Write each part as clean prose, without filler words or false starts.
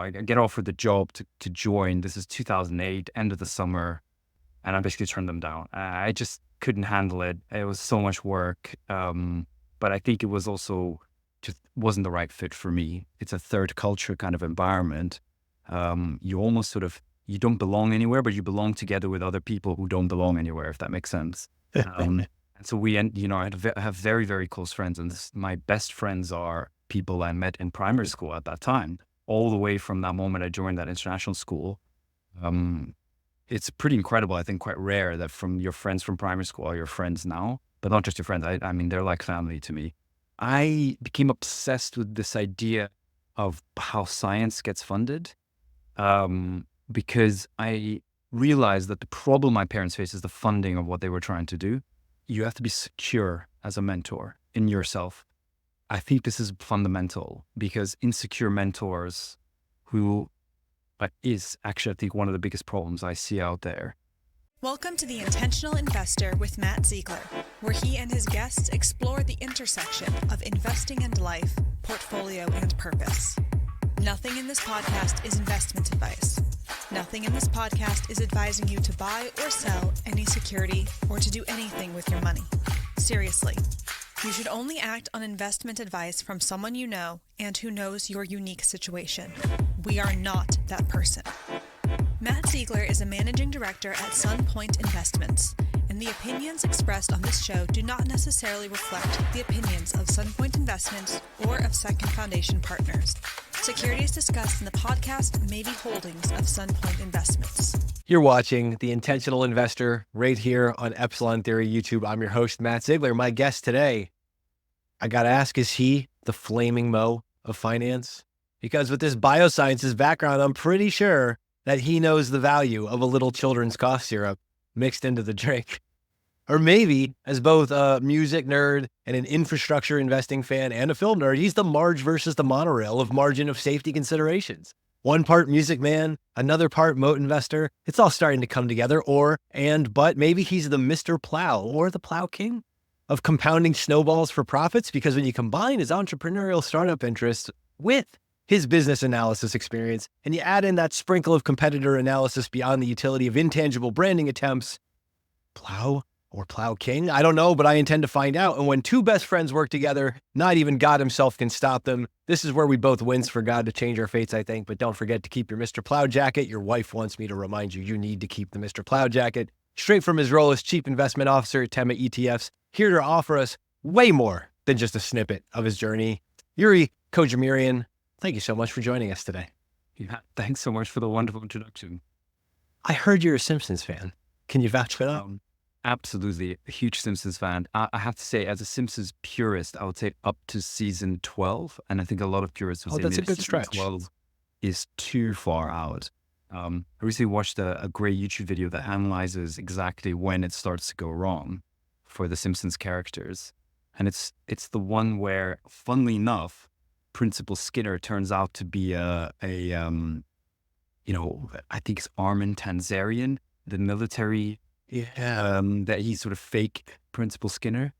I get offered the job to join. This is 2008, end of the summer, and I basically turned them down. I just couldn't handle it. It was so much work. But I think it was also just wasn't the right fit for me. It's a third culture kind of environment. You almost you don't belong anywhere, but you belong together with other people who don't belong anywhere, if that makes sense. And so I have very, very close friends, and my best friends are people I met in primary school at that time, all the way from that moment I joined that international school. It's pretty incredible. I think quite rare that from your friends from primary school are your friends now, but not just your friends. I mean, they're like family to me. I became obsessed with this idea of how science gets funded, because I realized that the problem my parents face is the funding of what they were trying to do. You have to be secure as a mentor in yourself. I think this is fundamental because insecure mentors is actually, I think, one of the biggest problems I see out there. Welcome to The Intentional Investor with Matt Zeigler, where he and his guests explore the intersection of investing and life, portfolio and purpose. Nothing in this podcast is investment advice. Nothing in this podcast is advising you to buy or sell any security or to do anything with your money. Seriously, you should only act on investment advice from someone you know and who knows your unique situation. We are not that person. Matt Zeigler is a managing director at Sunpoint Investments, and the opinions expressed on this show do not necessarily reflect the opinions of Sunpoint Investments or of Second Foundation Partners. Securities discussed in the podcast may be holdings of Sunpoint Investments. You're watching The Intentional Investor right here on Epsilon Theory YouTube. I'm your host, Matt Zeigler. My guest today, I got to ask, is he the flaming Mo of finance? Because with this biosciences background, I'm pretty sure that he knows the value of a little children's cough syrup mixed into the drink. Or maybe, as both a music nerd and an infrastructure investing fan and a film nerd, he's the Marge versus the monorail of margin of safety considerations. One part music man, another part moat investor. It's all starting to come together. But maybe he's the Mr. Plow or the Plow King of compounding snowballs for profits, because when you combine his entrepreneurial startup interests with his business analysis experience, and you add in that sprinkle of competitor analysis beyond the utility of intangible branding attempts, Plow or Plow King? I don't know, but I intend to find out. And when two best friends work together, not even God himself can stop them. This is where we both wins for God to change our fates, I think. But don't forget to keep your Mr. Plow jacket. Your wife wants me to remind you, you need to keep the Mr. Plow jacket. Straight from his role as Chief Investment Officer at Tema ETFs, here to offer us way more than just a snippet of his journey. Yuri Khodjamirian, thank you so much for joining us today. Yeah, thanks so much for the wonderful introduction. I heard you're a Simpsons fan. Can you vouch for that? Absolutely. A huge Simpsons fan. I have to say, as a Simpsons purist, I would say up to season 12. And I think a lot of purists would say that's a maybe good season stretch. 12 is too far out. I recently watched a great YouTube video that analyzes exactly when it starts to go wrong for the Simpsons characters. And it's the one where, funnily enough, Principal Skinner turns out to be I think it's Armin Tanzarian, the military, that he's sort of fake Principal Skinner.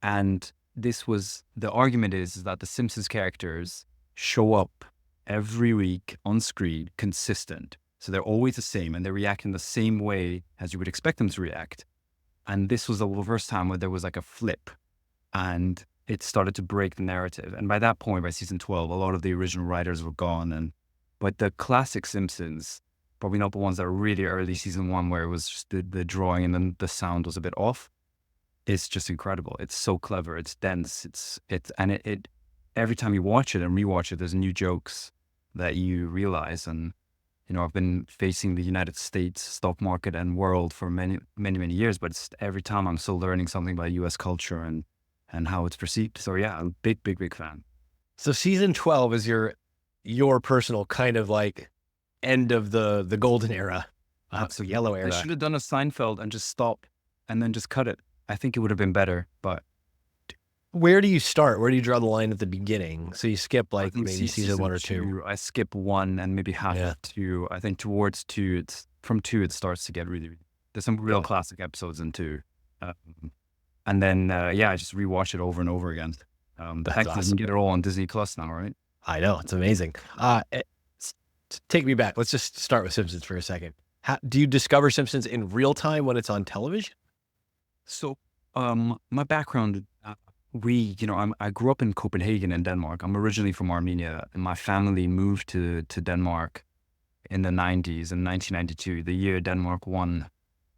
And the argument is that the Simpsons characters show up every week on screen consistent. So they're always the same and they react in the same way as you would expect them to react. And this was the first time where there was like a flip and it started to break the narrative. And by that point, by season 12, a lot of the original writers were gone. But the classic Simpsons, probably not the ones that are really early season 1, where it was just the drawing and then the sound was a bit off. It's just incredible. It's so clever. It's dense. It every time you watch it and rewatch it, there's new jokes that you realize. And, I've been facing the United States stock market and world for many, many, many years, but every time I'm still learning something about US culture and how it's perceived. So yeah, I'm a big, big, big fan. So season 12 is your personal kind of like end of the golden era, so yellow era. I should have done a Seinfeld and just stop and then just cut it. I think it would have been better, but. Where do you start? Where do you draw the line at the beginning? So you skip like maybe season 1 or 2. I skip 1 and maybe half of 2. I think towards 2, from 2 it starts to get really, there's some real classic episodes in 2. And then, I just rewatch it over and over again. The heck, awesome. You can get it all on Disney Plus now, right? I know. It's amazing. take me back. Let's just start with Simpsons for a second. How, do you discover Simpsons in real time when it's on television? So, my background, I grew up in Copenhagen in Denmark. I'm originally from Armenia, and my family moved to Denmark in the 90s, in 1992, the year Denmark won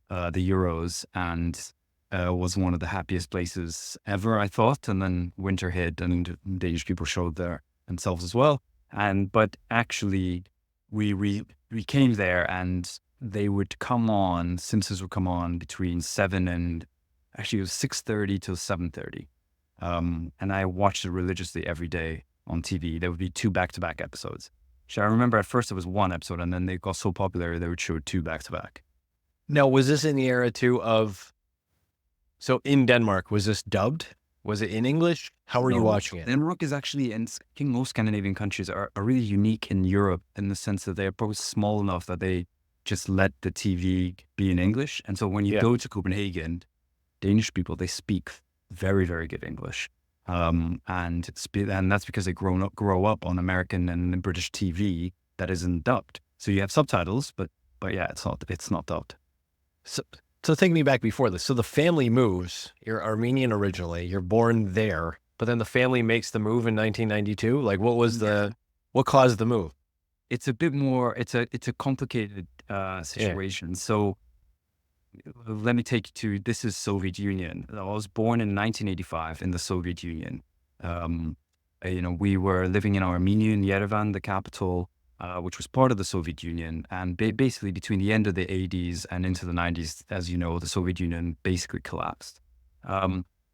the Euros, and was one of the happiest places ever, I thought. And then winter hit, and Danish people showed themselves as well. But actually, we came there, and they would come on. Simpsons would come on between 7 and actually it was 6:30 till 7:30, and I watched it religiously every day on TV. There would be 2 back-to-back episodes. So I remember at first it was 1 episode, and then they got so popular they would show 2 back-to-back. Now, was this in the era too of, so in Denmark, was this dubbed? Was it in English? How were you watching it? Denmark is actually, and I think most Scandinavian countries are really unique in Europe in the sense that they're both small enough that they just let the TV be in English. And so when you go to Copenhagen, Danish people, they speak very, very good English. And that's because they grow up on American and British TV that isn't dubbed. So you have subtitles, but yeah, it's not dubbed. So take me back before this. So the family moves. You're Armenian originally. You're born there, but then the family makes the move in 1992. Like, what caused the move? It's a bit more. It's a complicated situation. So let me take you to, this is Soviet Union. I was born in 1985 in the Soviet Union. We were living in Armenia, in Yerevan, the capital, which was part of the Soviet Union. And basically between the end of the 80s and into the 90s, as you know, the Soviet Union basically collapsed.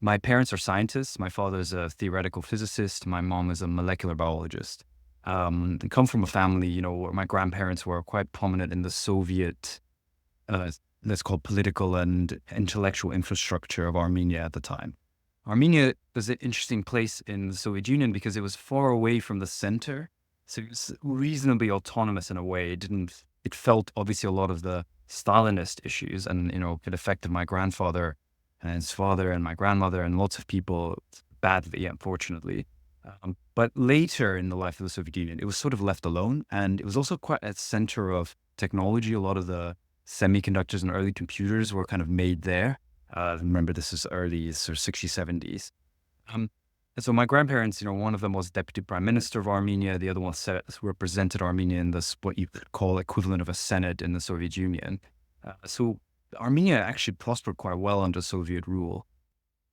My parents are scientists. My father is a theoretical physicist. My mom is a molecular biologist. They come from a family, where my grandparents were quite prominent in the Soviet, let's call political and intellectual infrastructure of Armenia at the time. Armenia was an interesting place in the Soviet Union because it was far away from the center. So it was reasonably autonomous in a way. It felt obviously a lot of the Stalinist issues, and, it affected my grandfather and his father and my grandmother and lots of people badly, unfortunately. But later in the life of the Soviet Union, it was sort of left alone. And it was also quite at the center of technology. A lot of the semiconductors and early computers were kind of made there. Remember, this is early sort of 60s, 70s. And so my grandparents, one of them was deputy prime minister of Armenia. The other one represented Armenia in this, what you could call equivalent of a Senate in the Soviet Union. So Armenia actually prospered quite well under Soviet rule.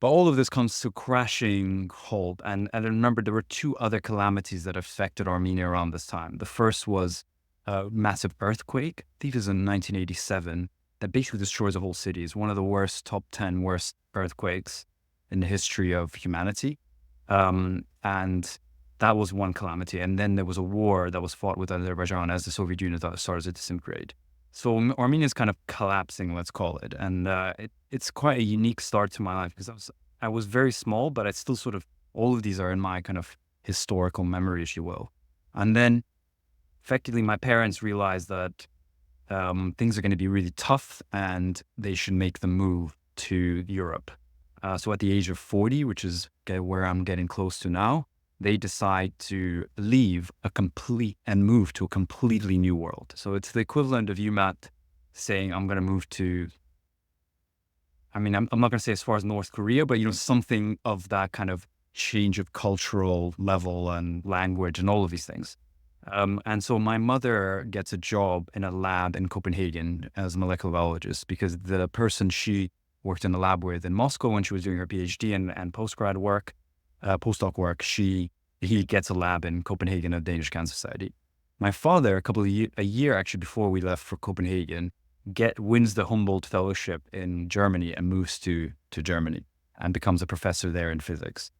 But all of this comes to crashing halt. And I remember there were 2 other calamities that affected Armenia around this time. The first was a massive earthquake. I think it was in 1987 that basically destroys a whole city. It's one of the top 10 worst earthquakes in the history of humanity. And that was one calamity. And then there was a war that was fought with Azerbaijan as the Soviet Union started to disintegrate. So Armenia is kind of collapsing, let's call it. And it's quite a unique start to my life because I was very small, but I still sort of, all of these are in my kind of historical memory, if you will. And then effectively my parents realized that things are going to be really tough and they should make the move to Europe. So at the age of 40, which is where I'm getting close to now, they decide to leave and move to a completely new world. So it's the equivalent of you, Matt, saying, I'm going to move to, I'm not going to say as far as North Korea, but, something of that kind of change of cultural level and language and all of these things. And so my mother gets a job in a lab in Copenhagen as a molecular biologist because the person she worked in a lab with in Moscow when she was doing her PhD and postdoc work, he gets a lab in Copenhagen at Danish Cancer Society. My father, a year actually before we left for Copenhagen, wins the Humboldt Fellowship in Germany and moves to Germany and becomes a professor there in physics.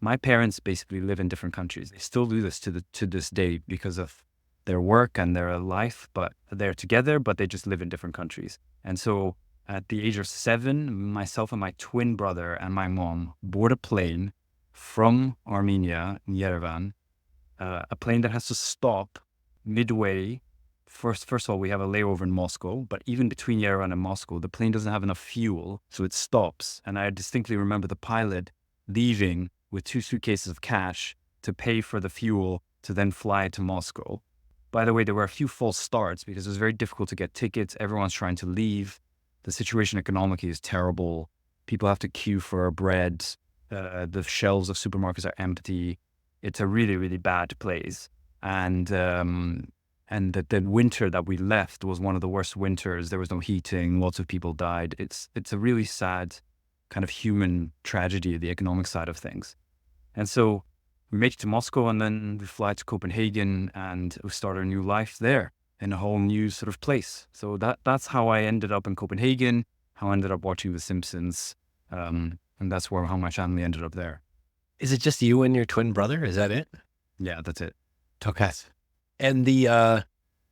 My parents basically live in different countries. They still do this to this day because of their work and their life, but they're together, but they just live in different countries. And so at the age of 7, myself and my twin brother and my mom board a plane from Armenia, in Yerevan, a plane that has to stop midway. First of all, we have a layover in Moscow, but even between Yerevan and Moscow, the plane doesn't have enough fuel, so it stops. And I distinctly remember the pilot leaving with 2 suitcases of cash to pay for the fuel to then fly to Moscow. By the way, there were a few false starts because it was very difficult to get tickets. Everyone's trying to leave. The situation economically is terrible. People have to queue for bread. The shelves of supermarkets are empty. It's a really, really bad place. And the winter that we left was one of the worst winters. There was no heating. Lots of people died. It's a really sad kind of human tragedy, the economic side of things. And so we made it to Moscow, and then we fly to Copenhagen, and we start our new life there in a whole new sort of place. So that's how I ended up in Copenhagen, how I ended up watching The Simpsons, and that's how my family ended up there. Is it just you and your twin brother? Is that it? Yeah, that's it. Okay. And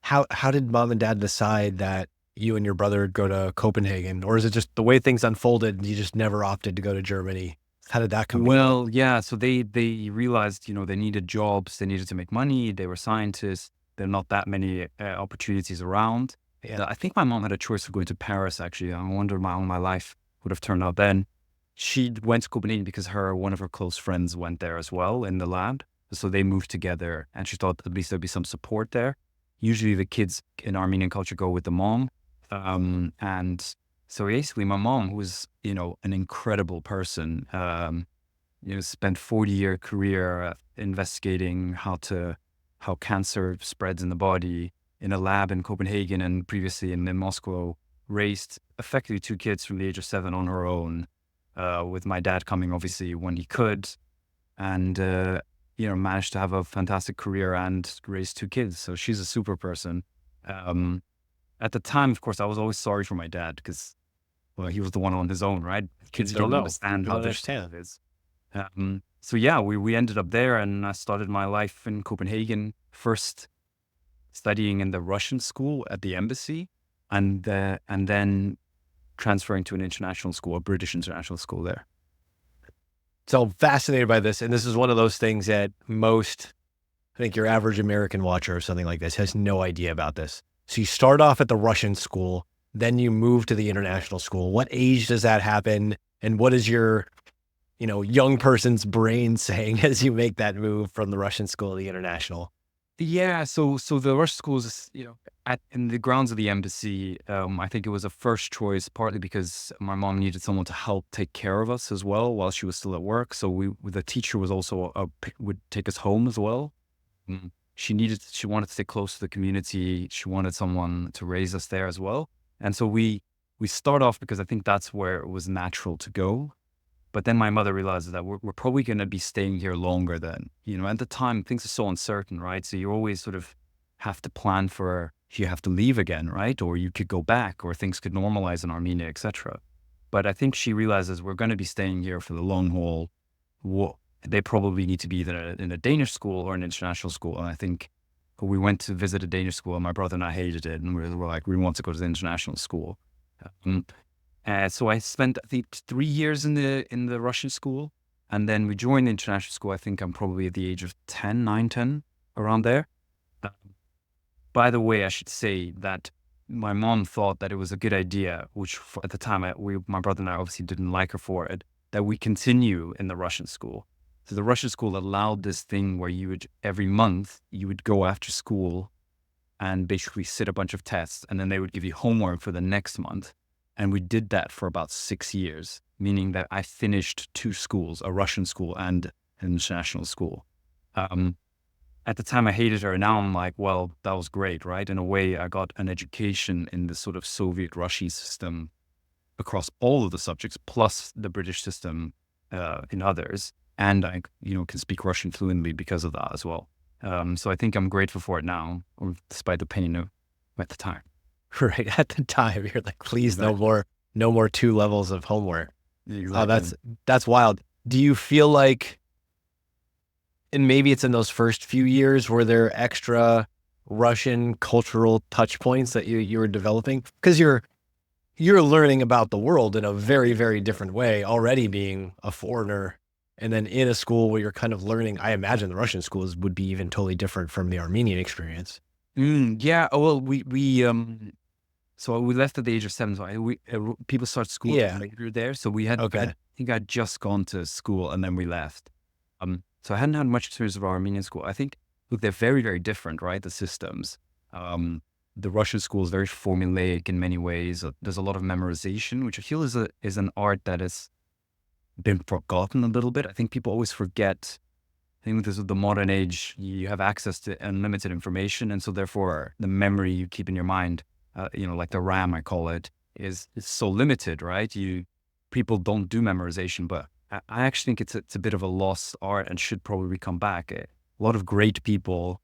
how did mom and dad decide that you and your brother would go to Copenhagen? Or is it just the way things unfolded and you just never opted to go to Germany? How did that come? Well, yeah. So they realized, they needed jobs. They needed to make money. They were scientists. There are not that many opportunities around. Yeah. I think my mom had a choice of going to Paris, actually. I wonder how my life would have turned out then. She went to Copenhagen because one of her close friends went there as well in the lab. So they moved together, and she thought at least there'd be some support there. Usually the kids in Armenian culture go with the mom. And so basically my mom, who was, an incredible person, spent 40-year career investigating how cancer spreads in the body in a lab in Copenhagen and previously in Moscow, raised effectively 2 kids from the age of 7 on her own, with my dad coming obviously when he could, and, managed to have a fantastic career and raise 2 kids. So she's a super person. At the time, of course, I was always sorry for my dad because, well, he was the one on his own, right? Kids don't understand how difficult it is. So yeah, we ended up there, and I started my life in Copenhagen, first studying in the Russian school at the embassy, and then transferring to an international school, a British international school there. So I'm fascinated by this. And this is one of those things that I think your average American watcher or something like this has no idea about this. So you start off at the Russian school, then you move to the international school. What age does that happen? And what is your, young person's brain saying as you make that move from the Russian school to the international? Yeah, so the Russian schools, in the grounds of the embassy, I think it was a first choice, partly because my mom needed someone to help take care of us as well while she was still at work. So the teacher was also would take us home as well. She wanted to stay close to the community. She wanted someone to raise us there as well. And so we start off because I think that's where it was natural to go. But then my mother realizes that we're probably going to be staying here longer than, at the time, things are so uncertain, right? So you always sort of have to plan for if you have to leave again, right? Or you could go back, or things could normalize in Armenia, etc. But I think she realizes we're going to be staying here for the long haul. They probably need to be either in a Danish school or an international school. And I think we went to visit a Danish school, and my brother and I hated it. And we were like, we want to go to the international school. So I spent, I think, 3 years in the Russian school, and then we joined the international school. I think I'm probably at the age of 9, 10, around there. By the way, I should say that my mom thought that it was a good idea, which at the time, my brother and I obviously didn't like her for it, that we continue in the Russian school. So the Russian school allowed this thing where every month, you would go after school and basically sit a bunch of tests, and then they would give you homework for the next month. And we did that for about 6 years, meaning that I finished 2 schools, a Russian school and an international school. At the time, I hated her. Now I'm like, well, that was great, right? In a way, I got an education in the sort of Soviet Russian system across all of the subjects, plus the British system in others. And I, can speak Russian fluently because of that as well. So I think I'm grateful for it now, despite the pain at the time. Right. At the time, you're like, please, exactly. no more 2 levels of homework. Exactly. Oh, that's wild. Do you feel like, and maybe it's in those first few years, were there extra Russian cultural touch points that you were developing? Because you're learning about the world in a very, very different way, already being a foreigner, and then in a school where you're kind of learning. I imagine the Russian schools would be even totally different from the Armenian experience. Yeah. Well, so we left at the age of 7. So people start school when we were there. So I think I'd just gone to school and then we left. So I hadn't had much experience of our Armenian school. I think look, they're very, very different, right? The systems. The Russian school is very formulaic in many ways. There's a lot of memorization, which I feel is an art that has been forgotten a little bit. I think people always forget. I think this is the modern age. You have access to unlimited information, and so therefore the memory you keep in your mind, like the RAM, I call it, is so limited, right? People don't do memorization, but I actually think it's a bit of a lost art and should probably come back. A lot of great people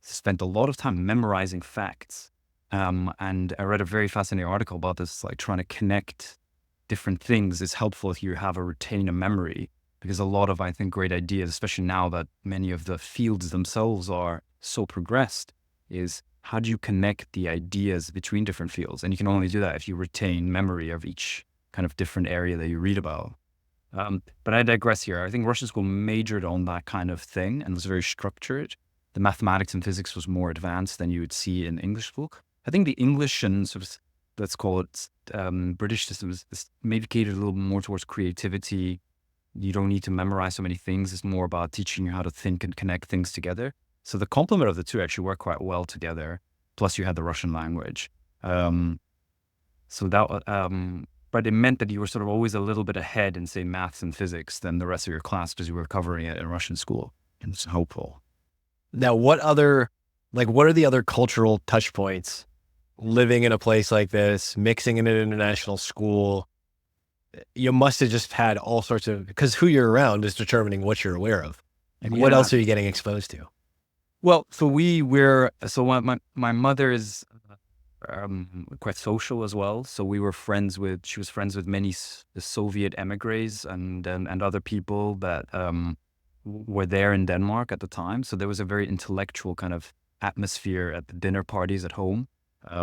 spent a lot of time memorizing facts. And I read a very fascinating article about this, like trying to connect different things is helpful if you have a retain a memory, because a lot of, I think, great ideas, especially now that many of the fields themselves are so progressed, is how do you connect the ideas between different fields? And you can only do that if you retain memory of each kind of different area that you read about. But I digress here. I think Russian school majored on that kind of thing and was very structured. The mathematics and physics was more advanced than you would see in English school. I think the English and sort of, let's call it British system is maybe catered a little more towards creativity. You don't need to memorize so many things. It's more about teaching you how to think and connect things together. So the complement of the two actually work quite well together. Plus you had the Russian language. But it meant that you were sort of always a little bit ahead in, say, maths and physics than the rest of your class because you were covering it in Russian school. And it's hopeful. Now, what are the other cultural touch points living in a place like this, mixing in an international school? You must have just had all sorts of, because who you're around is determining what you're aware of. What else are you getting exposed to? Well, so my mother is quite social as well. So she was friends with many Soviet emigres and other people that were there in Denmark at the time. So there was a very intellectual kind of atmosphere at the dinner parties at home,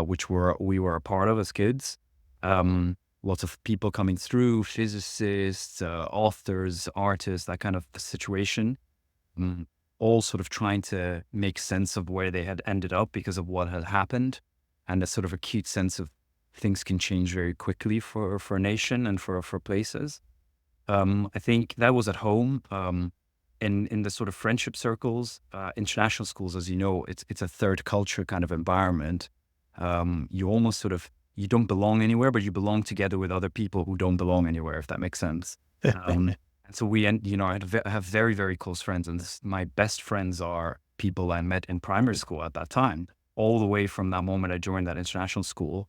which we were a part of as kids. Lots of people coming through, physicists, authors, artists, that kind of situation, all sort of trying to make sense of where they had ended up because of what had happened, and a sort of acute sense of things can change very quickly for a nation and for places. I think that was at home. In the sort of friendship circles, international schools, as you know, it's a third culture kind of environment. You almost sort of, you don't belong anywhere, but you belong together with other people who don't belong anywhere, if that makes sense. And so I have very, very close friends, and my best friends are people I met in primary school at that time, all the way from that moment I joined that international school.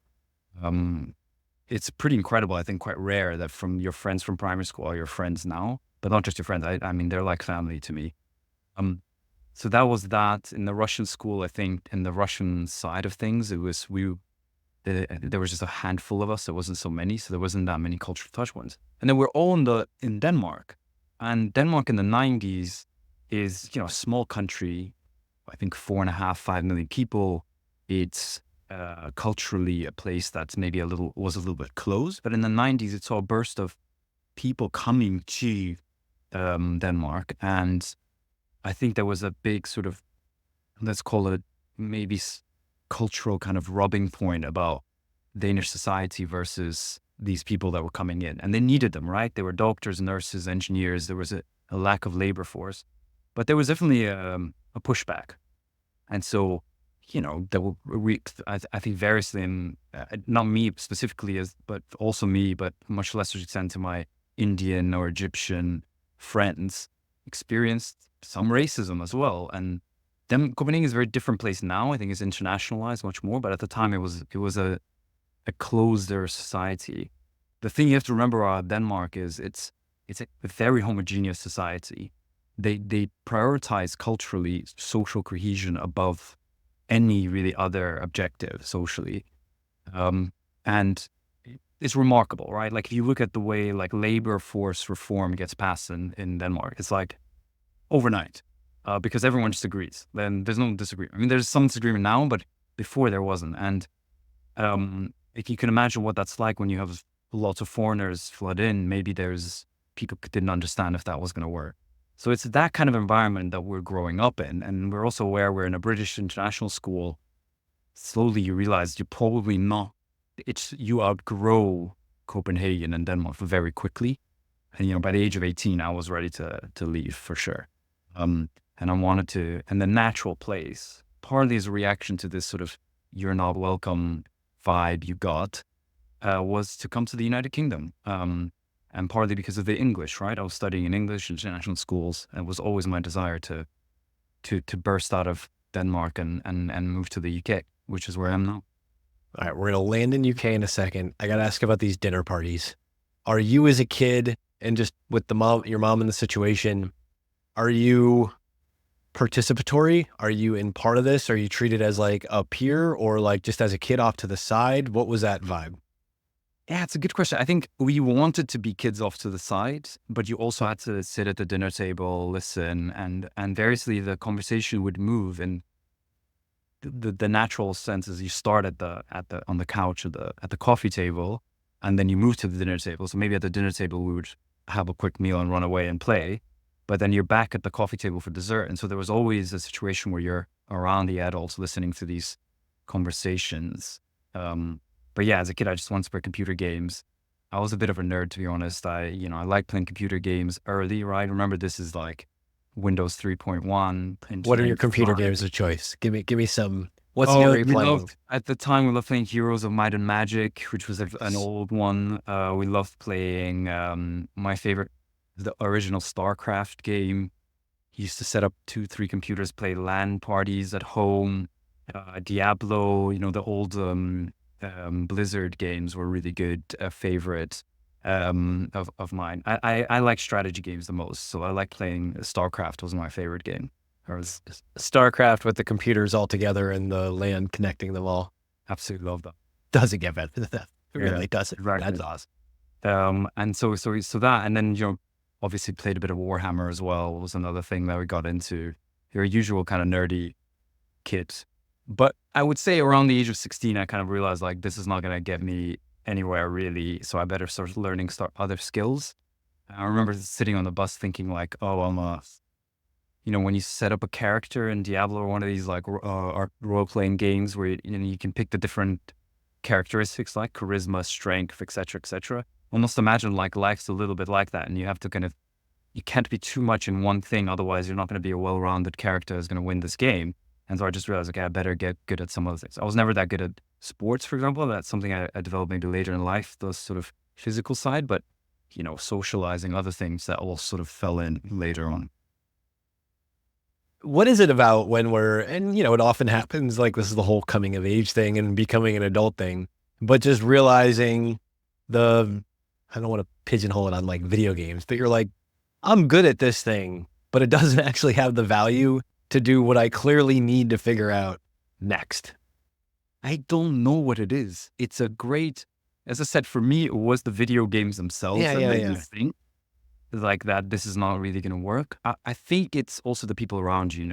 It's pretty incredible. I think quite rare that from your friends from primary school are your friends now, but not just your friends. I mean, they're like family to me. So that was that. In the Russian school, I think in the Russian side of things, there was just a handful of us. There wasn't so many, so there wasn't that many cultural touch points. And then we're all in Denmark, and Denmark in the 90s is, a small country. I think 4.5 million people. It's culturally a place that's maybe was a little bit closed, but in the 90s it saw a burst of people coming to Denmark, and I think there was a big sort of, let's call it maybe cultural kind of rubbing point about Danish society versus these people that were coming in, and they needed them, right? They were doctors, nurses, engineers. There was a lack of labor force, but there was definitely a pushback. And so, there were, I think variously, not me specifically, but also me, but much lesser extent to my Indian or Egyptian friends, experienced some racism as well. And Copenhagen is a very different place now. I think it's internationalized much more, but at the time it was a closer society. The thing you have to remember about Denmark is it's a very homogeneous society. They prioritize culturally social cohesion above any really other objective socially. And it's remarkable, right? Like if you look at the way like labor force reform gets passed in Denmark, it's like overnight. Because everyone just agrees. Then there's no disagreement. I mean, there's some disagreement now, but before there wasn't. And if you can imagine what that's like when you have lots of foreigners flood in, maybe people didn't understand if that was going to work. So it's that kind of environment that we're growing up in. And we're also aware we're in a British international school. Slowly you realize you're probably not, you outgrow Copenhagen and Denmark very quickly. And, by the age of 18, I was ready to leave for sure. and I wanted to, and the natural place, partly as a reaction to this sort of "you're not welcome" vibe you got, was to come to the United Kingdom. And partly because of the English, right? I was studying in English in international schools, and it was always my desire to burst out of Denmark and move to the UK, which is where I am now. All right, we're going to land in UK in a second. I got to ask about these dinner parties. Are you as a kid, and just with your mom in the situation, are you participatory? Are you in part of this? Are you treated as like a peer, or like just as a kid off to the side? What was that vibe? Yeah, it's a good question. I think we wanted to be kids off to the side, but you also had to sit at the dinner table, listen, and variously the conversation would move. And the natural sense is you start on the couch at the coffee table, and then you move to the dinner table. So maybe at the dinner table we would have a quick meal and run away and play, but then you're back at the coffee table for dessert. And so there was always a situation where you're around the adults listening to these conversations. But yeah, as a kid, I just wanted to play computer games. I was a bit of a nerd, to be honest. I like playing computer games early, right? Remember, this is like Windows 3.1. What are your computer games of choice? Give me some. What's Yuri playing? At the time, we loved playing Heroes of Might and Magic, which was an old one. We loved playing my favorite, the original StarCraft game. Used to set up 2-3 computers, play LAN parties at home. Diablo, the old Blizzard games were really good favorite of mine. I like strategy games the most, so I like playing StarCraft was my favorite game. Or StarCraft with the computers all together and the LAN connecting them all. Absolutely love that. Doesn't get better than that. It really doesn't. Exactly. That's awesome. And so that, and then obviously played a bit of Warhammer as well. Was another thing that we got into. Your usual kind of nerdy kid. But I would say around the age of 16, I kind of realized like this is not going to get me anywhere really. So I better start learning other skills. I remember sitting on the bus thinking like, oh, when you set up a character in Diablo or one of these like role-playing games where you can pick the different characteristics like charisma, strength, etc., etc. Almost imagine like life's a little bit like that, and you have to you can't be too much in one thing, otherwise you're not going to be a well-rounded character who's going to win this game. And so I just realized, okay, I better get good at some other things. I was never that good at sports, for example. That's something I developed maybe later in life, those sort of physical side, but, socializing, other things that all sort of fell in later on. What is it about when and it often happens, like this is the whole coming of age thing and becoming an adult thing, but just realizing I don't want to pigeonhole it on like video games, but you're like, I'm good at this thing, but it doesn't actually have the value to do what I clearly need to figure out next. I don't know what it is. It's as I said, for me, it was the video games themselves that made me think like that this is not really going to work. I think it's also the people around you.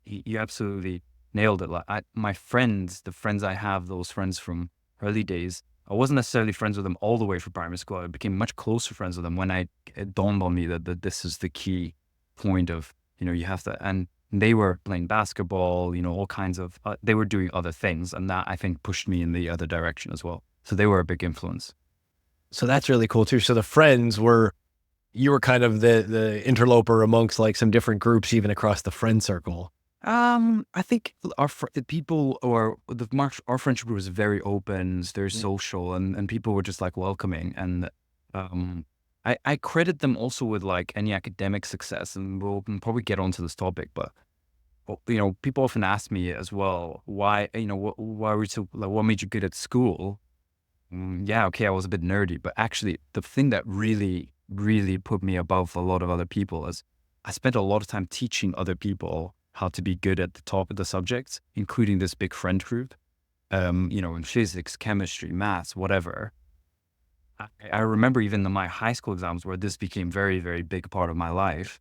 You absolutely nailed it. Like my friends, the friends I have, those friends from early days, I wasn't necessarily friends with them all the way from primary school. I became much closer friends with them when it dawned on me that this is the key point of, you have to, and they were playing basketball, all kinds of, they were doing other things. And that I think pushed me in the other direction as well. So they were a big influence. So that's really cool too. So the friends you were kind of the interloper amongst like some different groups, even across the friend circle. I think our friendship group was very open, very social, and people were just like welcoming. And I credit them also with like any academic success, and we'll probably get onto this topic, but people often ask me as well, why, why were you so, like, what made you good at school? Yeah, okay, I was a bit nerdy, but actually the thing that really, really put me above a lot of other people is I spent a lot of time teaching other people how to be good at the top of the subjects, including this big friend group, in physics, chemistry, maths, whatever. I remember even in my high school exams where this became very, very big part of my life.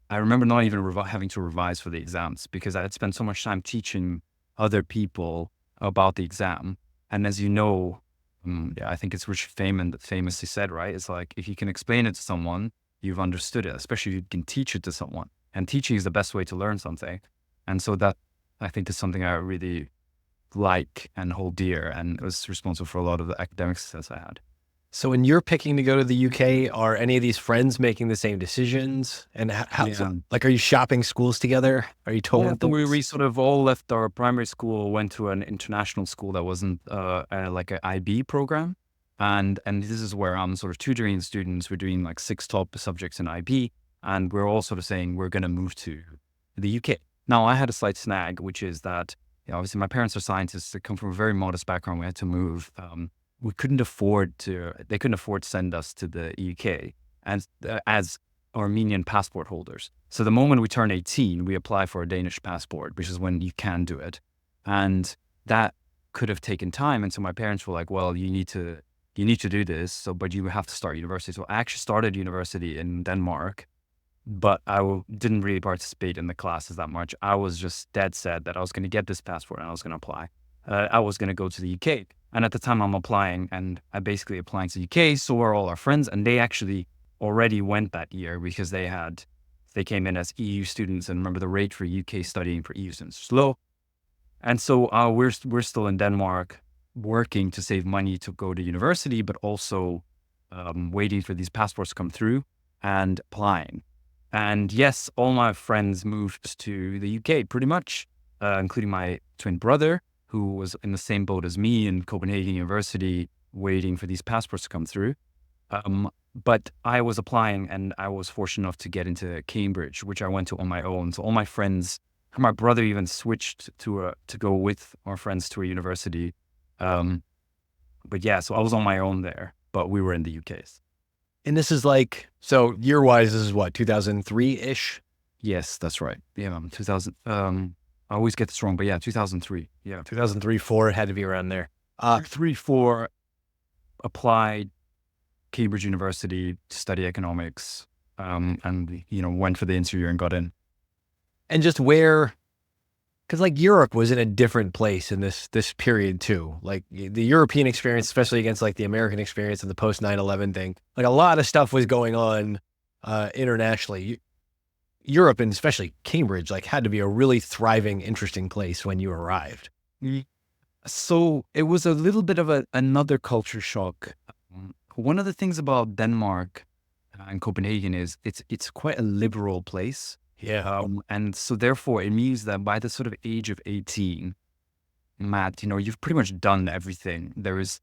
I remember not even having to revise for the exams because I had spent so much time teaching other people about the exam. And as you know, I think it's Richard Feynman that famously said, right? It's like, if you can explain it to someone, you've understood it, especially if you can teach it to someone. And teaching is the best way to learn something. And so that, I think, is something I really like and hold dear, and was responsible for a lot of the academic success I had. So when you're picking to go to the UK, are any of these friends making the same decisions? And how, Yeah. like, are you shopping schools together? Are you told We sort of all left our primary school, went to an international school that wasn't like an IB program. And this is where I'm sort of tutoring students. We're doing like 6 top subjects in IB. And we're all sort of saying we're going to move to the UK. Now, I had a slight snag, which is that, obviously my parents are scientists. They come from a very modest background. We had to move. They couldn't afford to send us to the UK and as Armenian passport holders. So the moment we turn 18, we apply for a Danish passport, which is when you can do it. And that could have taken time. And so my parents were like, well, you need to do this. So, but you have to start university. So I actually started university in Denmark, but I didn't really participate in the classes that much. I was just dead set that I was going to get this passport and I was going to apply. I was going to go to the UK. And at the time I'm applying, and I basically applying to the UK, so are all our friends. And they actually already went that year because they came in as EU students. And remember, the rate for UK studying for EU students is low. And so we're still in Denmark working to save money to go to university, but also waiting for these passports to come through and applying. And yes, all my friends moved to the UK pretty much, including my twin brother, who was in the same boat as me in Copenhagen University, waiting for these passports to come through. But I was applying, and I was fortunate enough to get into Cambridge, which I went to on my own. So all my friends, my brother even switched to go with our friends to a university. But yeah, so I was on my own there, but we were in the UK. And this is like, so year-wise, this is what, 2003-ish? Yes, that's right. Yeah, 2000. I always get this wrong, but yeah, 2003. Yeah, 2003, 4, it had to be around there. 3, 4, applied Cambridge University to study economics, and went for the interview and got in. And just where, because like Europe was in a different place in this period too. Like the European experience, especially against like the American experience and the post 9/11 thing, like a lot of stuff was going on internationally. Europe, and especially Cambridge, like had to be a really thriving, interesting place when you arrived. So it was a little bit of another culture shock. One of the things about Denmark and Copenhagen is it's quite a liberal place. Yeah. And so therefore it means that by the sort of age of 18, Matt, you've pretty much done everything. There is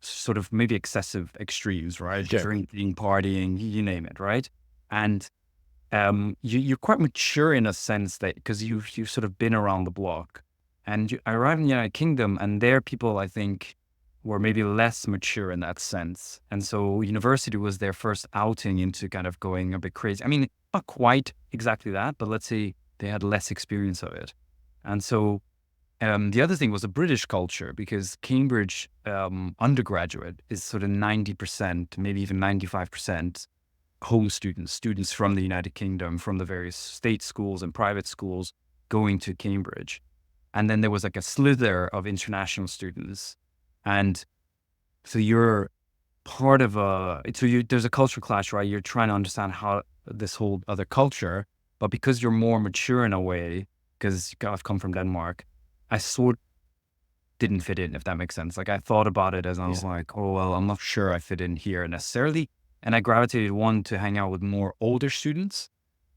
sort of maybe excessive extremes, right? Sure. Drinking, partying, you name it, right? And you're quite mature in a sense that because you've sort of been around the block. And I arrived in the United Kingdom, and there people, I think, were maybe less mature in that sense. And so university was their first outing into kind of going a bit crazy. I mean, not quite exactly that, but let's say they had less experience of it. And so the other thing was the British culture, because Cambridge undergraduate is sort of 90%, maybe even 95% home students from the United Kingdom, from the various state schools and private schools going to Cambridge. And then there was like a slither of international students. And so you're part of there's a culture clash, right? You're trying to understand how this whole other culture, but because you're more mature in a way, because I've come from Denmark, I sort didn't fit in, if that makes sense. Like I thought about it as I was like, oh, well, I'm not sure I fit in here necessarily. And I gravitated to hang out with more older students,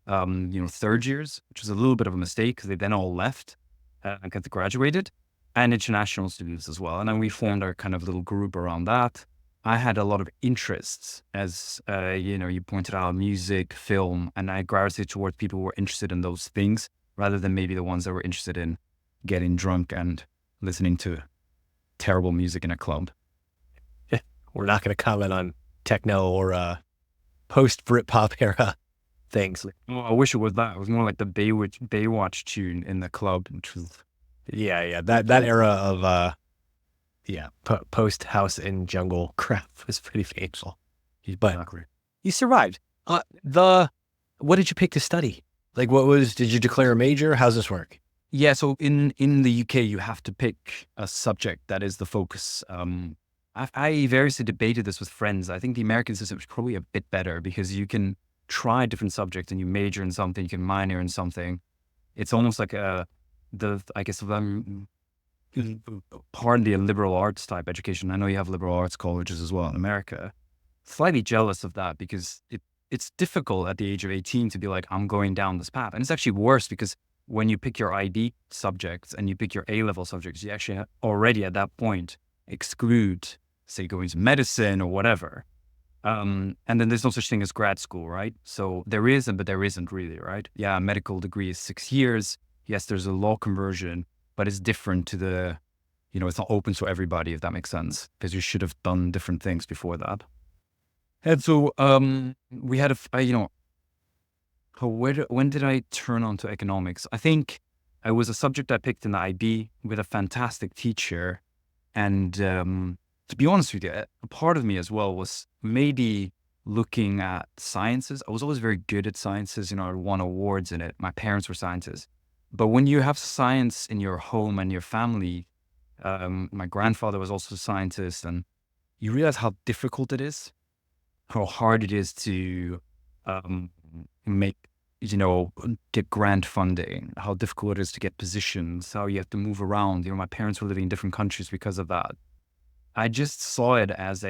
third years, which was a little bit of a mistake because they then all left and got graduated, and international students as well. And then we formed our kind of little group around that. I had a lot of interests, as you pointed out, music, film, and I gravitated towards people who were interested in those things rather than maybe the ones that were interested in getting drunk and listening to terrible music in a club. We're not going to comment on techno or post Britpop era things. Oh, I wish it was that. It was more like the Baywatch tune in the club, which was that era of post House and Jungle crap was pretty painful. But exactly. You survived. What did you pick to study? Like, did you declare a major? How's this work? Yeah, so in the UK, you have to pick a subject that is the focus. I variously debated this with friends. I think the American system is probably a bit better because you can try different subjects and you major in something, you can minor in something. It's almost like partly a liberal arts type education. I know you have liberal arts colleges as well in America. Slightly jealous of that because it's difficult at the age of 18 to be like, I'm going down this path. And it's actually worse because when you pick your IB subjects and you pick your A-level subjects, you actually already at that point exclude, say, going to medicine or whatever. And then there's no such thing as grad school, right? So there is, but there isn't really, right? Yeah, a medical degree is 6 years. Yes, there's a law conversion, but it's different to the, it's not open to everybody, if that makes sense, because you should have done different things before that. And so we had when did I turn on to economics? I think it was a subject I picked in the IB with a fantastic teacher. And to be honest with you, a part of me as well was maybe looking at sciences. I was always very good at sciences. I won awards in it. My parents were scientists. But when you have science in your home and your family, my grandfather was also a scientist, and you realize how difficult it is, how hard it is to get grant funding, how difficult it is to get positions, how you have to move around. My parents were living in different countries because of that. I just saw it as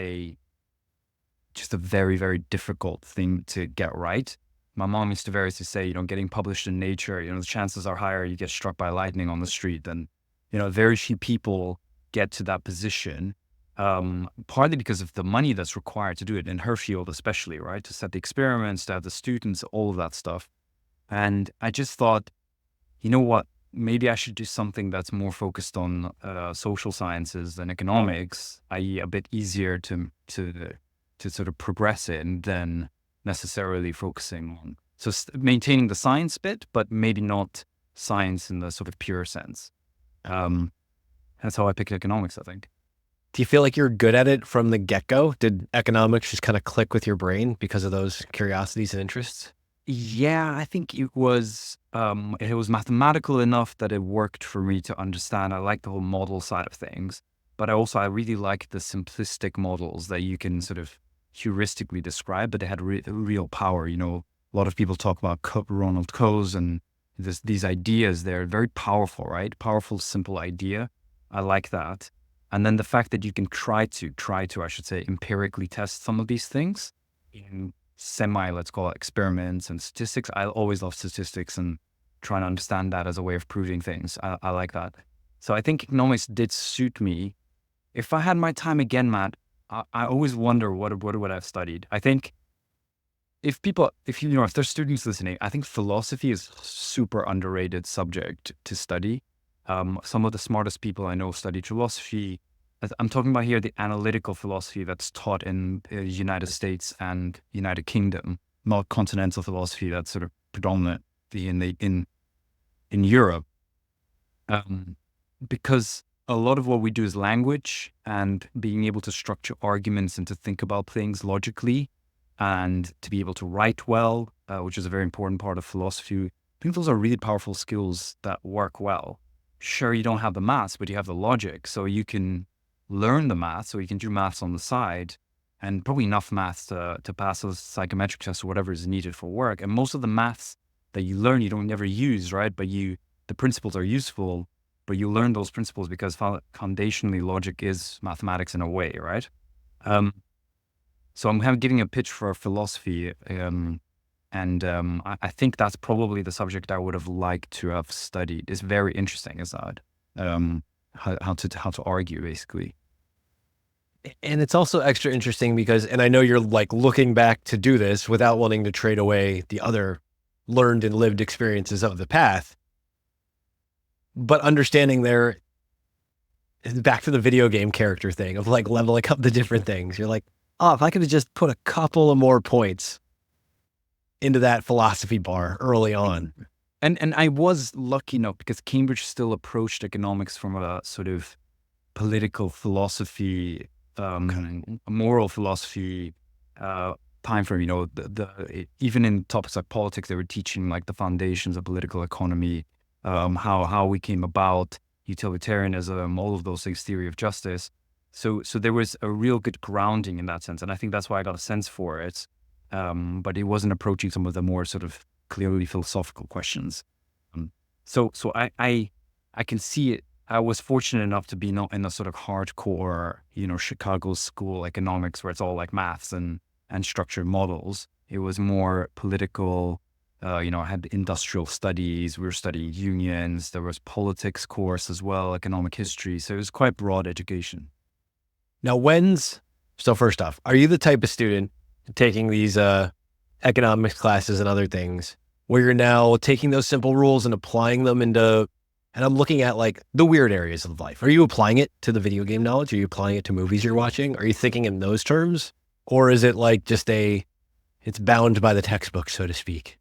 just a very, very difficult thing to get right. My mom used to variously say, getting published in Nature, the chances are higher you get struck by lightning on the street. And, very few people get to that position, partly because of the money that's required to do it in her field, especially, right? To set the experiments, to have the students, all of that stuff. And I just thought, you know what? Maybe I should do something that's more focused on social sciences than economics, i.e. a bit easier to sort of progress in than necessarily focusing on. So maintaining the science bit, but maybe not science in the sort of pure sense. That's how I picked economics, I think. Do you feel like you're good at it from the get-go? Did economics just kind of click with your brain because of those curiosities and interests? Yeah, I think it was mathematical enough that it worked for me to understand. I like the whole model side of things, but I really like the simplistic models that you can sort of heuristically describe, but they had real power. A lot of people talk about Ronald Coase and these ideas. They're very powerful, right? Powerful, simple idea. I like that. And then the fact that you can try to, I should say, empirically test some of these things in let's call it experiments and statistics. I always love statistics and trying to understand that as a way of proving things. I like that. So I think economics did suit me. If I had my time again, Matt, I always wonder what would I have studied. I think if there's students listening, I think philosophy is a super underrated subject to study. Some of the smartest people I know studied philosophy. I'm talking about here the analytical philosophy that's taught in the United States and United Kingdom, not continental philosophy that's sort of predominantly in Europe. Because a lot of what we do is language and being able to structure arguments and to think about things logically and to be able to write well, which is a very important part of philosophy. I think those are really powerful skills that work well. Sure, you don't have the maths, but you have the logic. So you can learn the maths, so you can do maths on the side, and probably enough maths to pass those psychometric tests or whatever is needed for work. And most of the maths that you learn, you don't never use, right? But the principles are useful, but you learn those principles because foundationally logic is mathematics in a way, right? So I'm giving a pitch for philosophy, I think that's probably the subject I would have liked to have studied. It's very interesting, is that how to argue, basically. And it's also extra interesting because, and I know you're like looking back to do this without wanting to trade away the other learned and lived experiences of the path, but understanding there, back to the video game character thing of like leveling up the different things. You're like, oh, if I could have just put a couple of more points into that philosophy bar early on. And I was lucky enough because Cambridge still approached economics from a sort of political philosophy, moral philosophy time frame. Even in topics like politics, they were teaching like the foundations of political economy, how we came about, utilitarianism, all of those things, theory of justice. So there was a real good grounding in that sense, and I think that's why I got a sense for it. But it wasn't approaching some of the more sort of clearly philosophical questions. So I can see it I was fortunate enough to be not in a sort of hardcore, Chicago school economics where it's all like maths and structured models. It was more political. I had industrial studies. We were studying unions. There was politics course as well, economic history. So it was quite broad education. Now, so first off, are you the type of student taking these economics classes and other things where you're now taking those simple rules and applying them into, and I'm looking at like the weird areas of life. Are you applying it to the video game knowledge? Are you applying it to movies you're watching? Are you thinking in those terms? Or is it like just it's bound by the textbook, so to speak?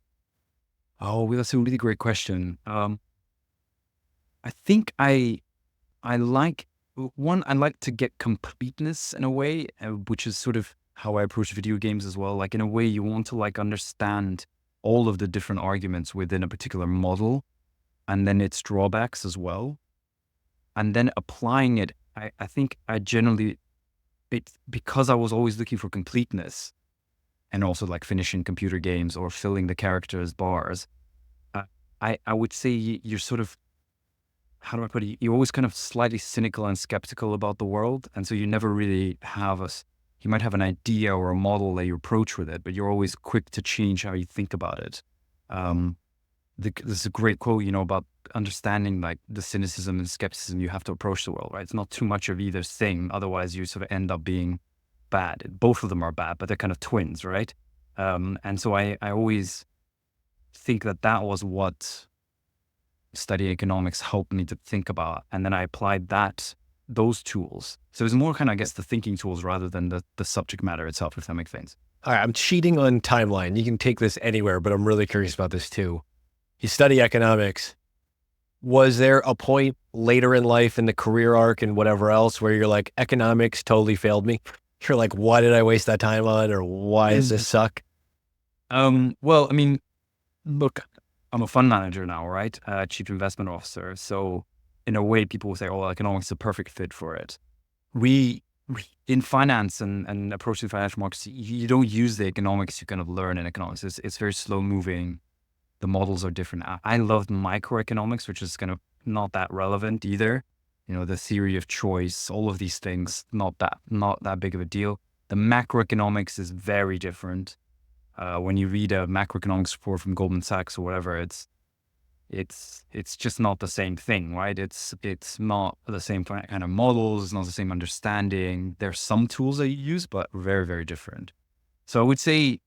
Oh, well, that's a really great question. I think I like to get completeness in a way, which is sort of how I approach video games as well. Like in a way, you want to like understand all of the different arguments within a particular model, and then its drawbacks as well, and then applying it. I think I generally, because I was always looking for completeness, and also like finishing computer games or filling the characters' bars. I would say you're sort of, how do I put it? You're always kind of slightly cynical and skeptical about the world. And so you never really you might have an idea or a model that you approach with it, but you're always quick to change how you think about it. There's a great quote, about understanding like the cynicism and skepticism you have to approach the world, right? It's not too much of either thing. Otherwise you sort of end up being bad. Both of them are bad, but they're kind of twins, right? And so I always think that was what studying economics helped me to think about. And then I applied those tools. So it's more kind of, I guess, the thinking tools rather than the subject matter itself, if that makes sense. All right, I'm cheating on timeline. You can take this anywhere, but I'm really curious about this too. You study economics. Was there a point later in life in the career arc and whatever else where you're like, economics totally failed me? You're like, why did I waste that time on? Or why does this suck? Well, I mean, look, I'm a fund manager now, right? Chief investment officer. So in a way, people will say, oh, economics is a perfect fit for it. We in finance and approaching financial markets, you don't use the economics you kind of learn in economics. It's very slow moving. The models are different. I loved microeconomics, which is kind of not that relevant either. The theory of choice, all of these things, not that big of a deal. The macroeconomics is very different. When you read a macroeconomics report from Goldman Sachs or whatever, it's just not the same thing, right? It's not the same kind of models. It's not the same understanding. There's some tools that you use, but very, very different. So I would say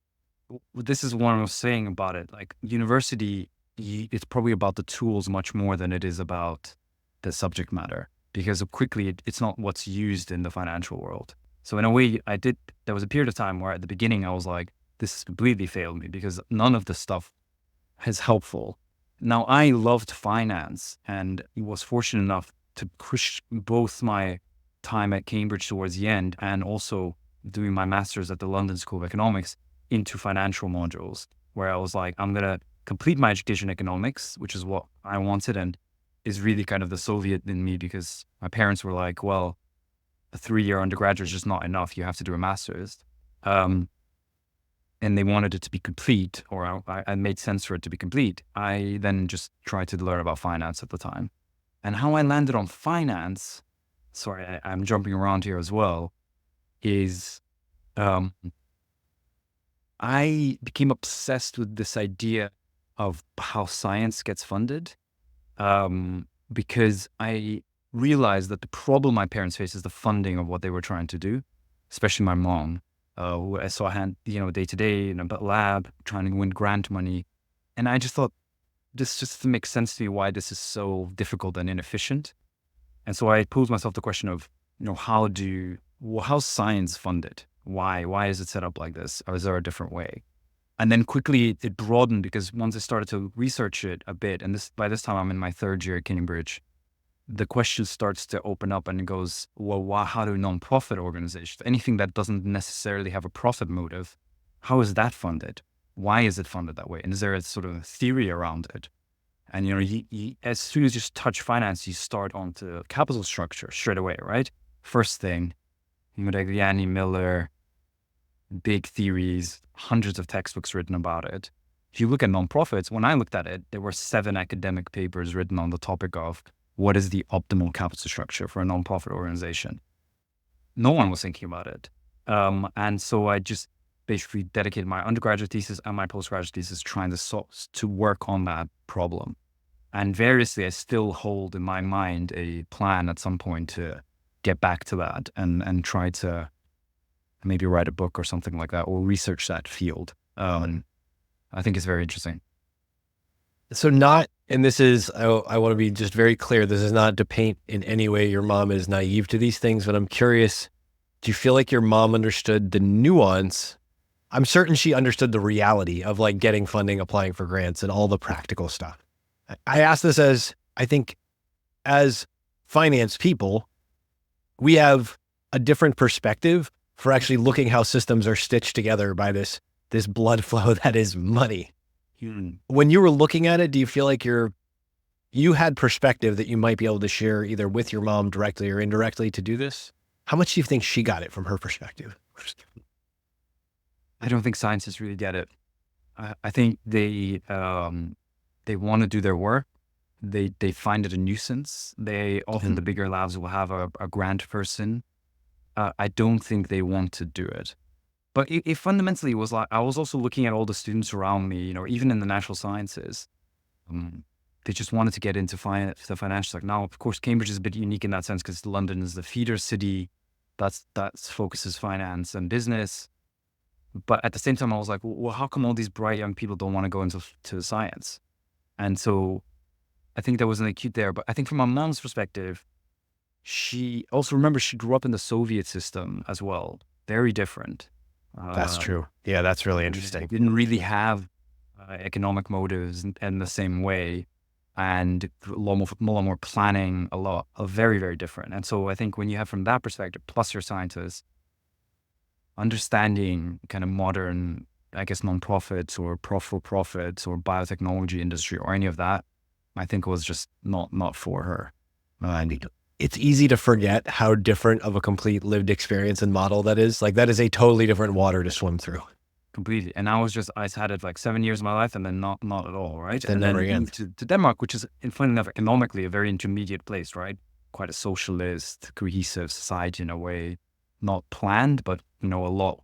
this is what I was saying about it. Like university, it's probably about the tools much more than it is about the subject matter, because quickly it's not what's used in the financial world. So in a way, there was a period of time where at the beginning I was like, this completely failed me because none of the stuff is helpful. Now I loved finance and was fortunate enough to push both my time at Cambridge towards the end and also doing my master's at the London School of Economics into financial modules, where I was like, I'm going to complete my education in economics, which is what I wanted and is really kind of the Soviet in me, because my parents were like, well, a 3-year undergraduate is just not enough. You have to do a master's. And they wanted it to be complete, or I made sense for it to be complete. I then just tried to learn about finance at the time. And how I landed on finance, sorry, I'm jumping around here as well, is I became obsessed with this idea of how science gets funded, because I realized that the problem my parents faced is the funding of what they were trying to do, especially my mom, who I saw had, day to day in a lab trying to win grant money. And I just thought, this just makes sense to me why this is so difficult and inefficient. And so I posed myself the question of, how's science funded? Why is it set up like this? Or is there a different way? And then quickly it broadened, because once I started to research it a bit, and by this time I'm in my 3rd year at Cambridge, the question starts to open up and it goes, well, how do nonprofit organizations, anything that doesn't necessarily have a profit motive, how is that funded? Why is it funded that way? And is there a sort of a theory around it? And, as soon as you touch finance, you start onto capital structure straight away, right? First thing, Modigliani, Miller, big theories, hundreds of textbooks written about it. If you look at nonprofits, when I looked at it, there were 7 academic papers written on the topic of what is the optimal capital structure for a nonprofit organization? No one was thinking about it. And so I just basically dedicated my undergraduate thesis and my postgraduate thesis trying to work on that problem. And variously, I still hold in my mind a plan at some point to get back to that and try to maybe write a book or something like that, or research that field. I think it's very interesting. So and this is, I want to be just very clear, this is not to paint in any way your mom is naive to these things, but I'm curious, do you feel like your mom understood the nuance? I'm certain she understood the reality of like getting funding, applying for grants, and all the practical stuff. I ask this as, I think, as finance people, we have a different perspective for actually looking how systems are stitched together by this blood flow that is money. When you were looking at it, do you feel like you had perspective that you might be able to share either with your mom directly or indirectly to do this? How much do you think she got it from her perspective? I don't think scientists really get it. I think they want to do their work. They find it a nuisance. They often, the bigger labs will have a grant person. I don't think they want to do it. But it fundamentally was like, I was also looking at all the students around me, even in the natural sciences. They just wanted to get into the financial sector. Now, of course, Cambridge is a bit unique in that sense because London is the feeder city. That focuses finance and business. But at the same time, I was like, well, how come all these bright young people don't want to go into science? And so I think there was an acute there. But I think from my mom's perspective, she also, remember, she grew up in the Soviet system as well. Very different. That's true. Yeah, that's really interesting. Didn't really have economic motives in the same way. And a lot more planning, very, very different. And so I think when you have from that perspective, plus you're scientists, understanding kind of modern, I guess, nonprofits or for-profits or biotechnology industry or any of that, I think was just not for her. It's easy to forget how different of a complete lived experience and model that is. Like, that is a totally different water to swim through. Completely. And I had it like 7 years of my life and then not at all, right? Then never again. To Denmark, which is, funny enough, economically a very intermediate place, right? Quite a socialist, cohesive society in a way, not planned, but, a lot.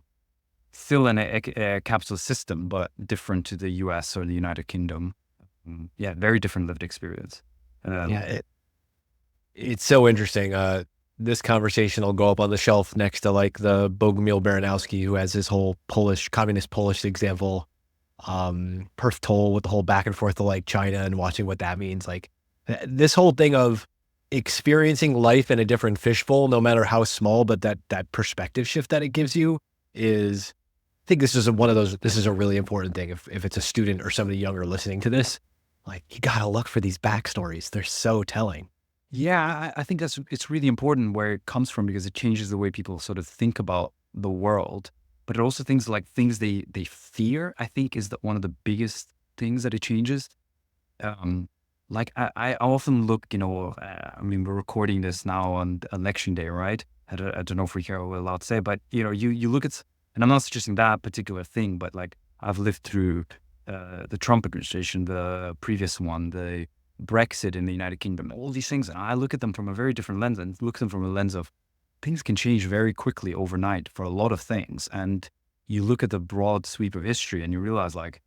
Still in a capitalist system, but different to the US or the United Kingdom. Yeah, very different lived experience. It's so interesting. This conversation will go up on the shelf next to like the Bogomil Baranowski, who has his whole communist Polish example, Perth Toll with the whole back and forth to like China and watching what that means. Like this whole thing of experiencing life in a different fishbowl, no matter how small, but that perspective shift that it gives you is, I think this is a really important thing. If it's a student or somebody younger listening to this, like, you got to look for these backstories. They're so telling. Yeah, I think it's really important where it comes from, because it changes the way people sort of think about the world. But it also things they fear, I think, is one of the biggest things that it changes. Like I often look, we're recording this now on election day, right? I don't know if we're allowed to say, but you look at, and I'm not suggesting that particular thing, but like I've lived through the Trump administration, the previous one, the Brexit in the United Kingdom, all these things, and I look at them from a very different lens, and look at them from a lens of things can change very quickly overnight for a lot of things. And you look at the broad sweep of history and you realize, like,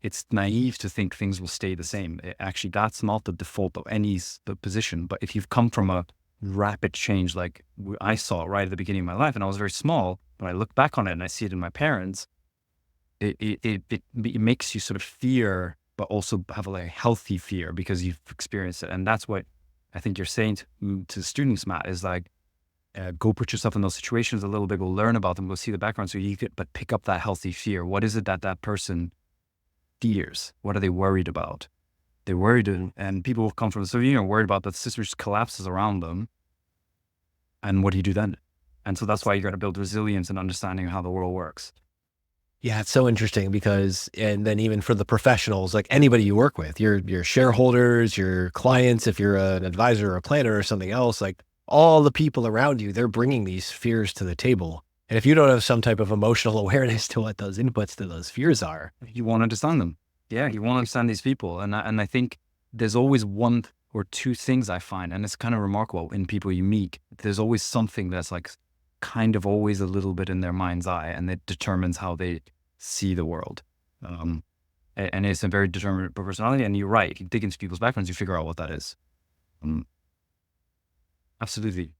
it's naive to think things will stay the same. Actually, that's not the default of any position. But if you've come from a rapid change, like I saw right at the beginning of my life, and I was very small, but I look back on it and I see it in my parents, it makes you sort of fear, but also have a healthy fear because you've experienced it. And that's what I think you're saying to students, Matt, is like, go put yourself in those situations a little bit, go learn about them, go see the background, so but pick up that healthy fear. What is it that person fears? What are they worried about? They're worried, and people will come from the Soviet Union worried about that the system just collapses around them. And what do you do then? And so that's why you got to build resilience and understanding of how the world works. Yeah, it's so interesting because, and then even for the professionals, like anybody you work with, your shareholders, your clients, if you're an advisor or a planner or something else, like all the people around you, they're bringing these fears to the table. And if you don't have some type of emotional awareness to what those inputs to those fears are, you want to understand them. Yeah, you want to understand these people. And I think there's always one, or two things I find, and it's kind of remarkable in people you meet. There's always something that's like kind of always a little bit in their mind's eye, and it determines how they see the world. And it's a very determined personality. And you're right, you dig into people's backgrounds, you figure out what that is. Absolutely.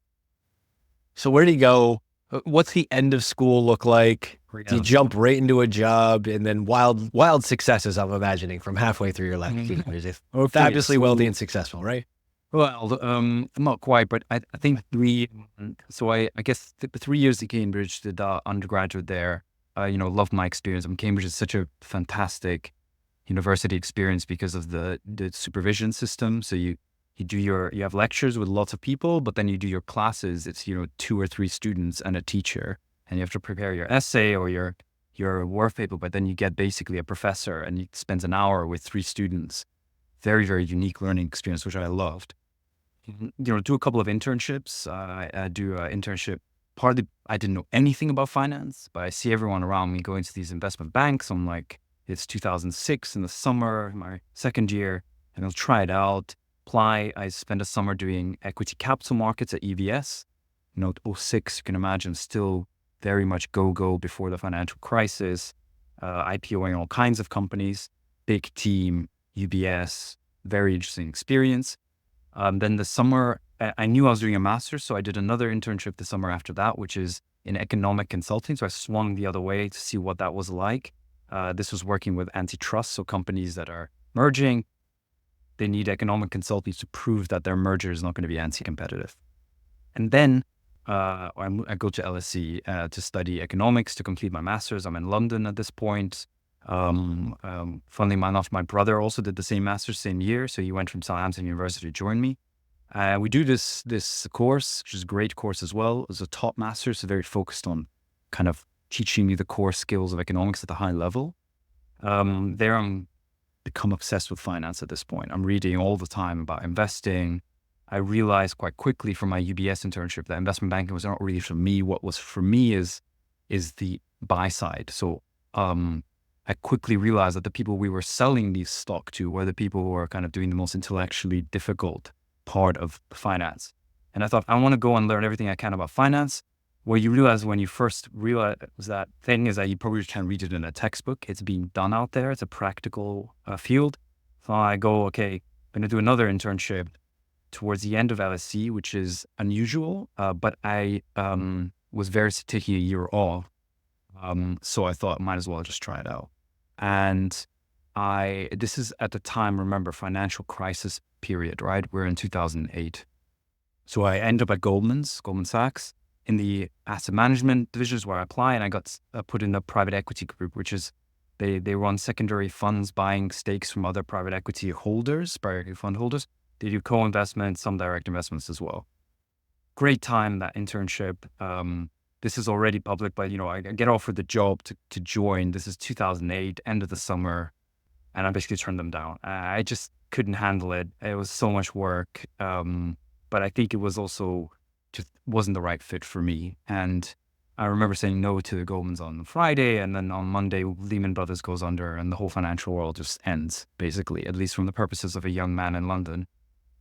So where do you go? What's the end of school look like? Do you jump right into a job and then wild successes, I'm imagining, from halfway through your life? Fabulously wealthy and successful, right? Well, not quite, but I think I guess the 3 years at Cambridge, did undergraduate there, loved my experience. Cambridge is such a fantastic university experience because of the supervision system. So you have lectures with lots of people, but then you do your classes. It's, 2 or 3 students and a teacher, and you have to prepare your essay or your work paper, but then you get basically a professor and he spends an hour with 3 students. Very, very unique learning experience, which I loved. Do a couple of internships. I do an internship. Partly, I didn't know anything about finance, but I see everyone around me going to these investment banks. I'm like, it's 2006 in the summer, my second year, and I'll try it out, apply. I spent a summer doing equity capital markets at EVS. 06, you can imagine, still very much go before the financial crisis, IPOing all kinds of companies, big team, UBS, very interesting experience. Then the summer, I knew I was doing a master's, so I did another internship the summer after that, which is in economic consulting. So I swung the other way to see what that was like. This was working with antitrust, so companies that are merging, they need economic consultants to prove that their merger is not going to be anti-competitive. And then I go to LSE to study economics to complete my master's. I'm in London at this point. Funnily enough, my brother also did the same master's same year, so he went from Southampton University to join me. We do this course, which is a great course as well. It's a top master's, so very focused on kind of teaching me the core skills of economics at a high level. There I'm become obsessed with finance at this point. I'm reading all the time about investing. I realized quite quickly from my UBS internship that investment banking was not really for me. What was for me is the buy side. So I quickly realized that the people we were selling these stock to were the people who were kind of doing the most intellectually difficult part of finance. And I thought, I want to go and learn everything I can about finance. What you realize when you first realize that thing is that you probably can't read it in a textbook. It's being done out there. It's a practical field. So I go, okay, I'm going to do another internship towards the end of LSE, which is unusual, but I was very taking a year off. So I thought, might as well just try it out. And this is at the time, remember, financial crisis period, right? We're in 2008. So I end up at Goldman Sachs, in the asset management divisions where I apply, and I got put in the private equity group, which is they run secondary funds buying stakes from other private equity holders, private equity fund holders. They do co-investments, some direct investments as well. Great time, that internship. This is already public, but I get offered the job to join. This is 2008, end of the summer, and I basically turned them down. I just couldn't handle it. It was so much work, but I think it was also just wasn't the right fit for me. And I remember saying no to the Goldmans on Friday, and then on Monday, Lehman Brothers goes under, and the whole financial world just ends, basically, at least from the purposes of a young man in London.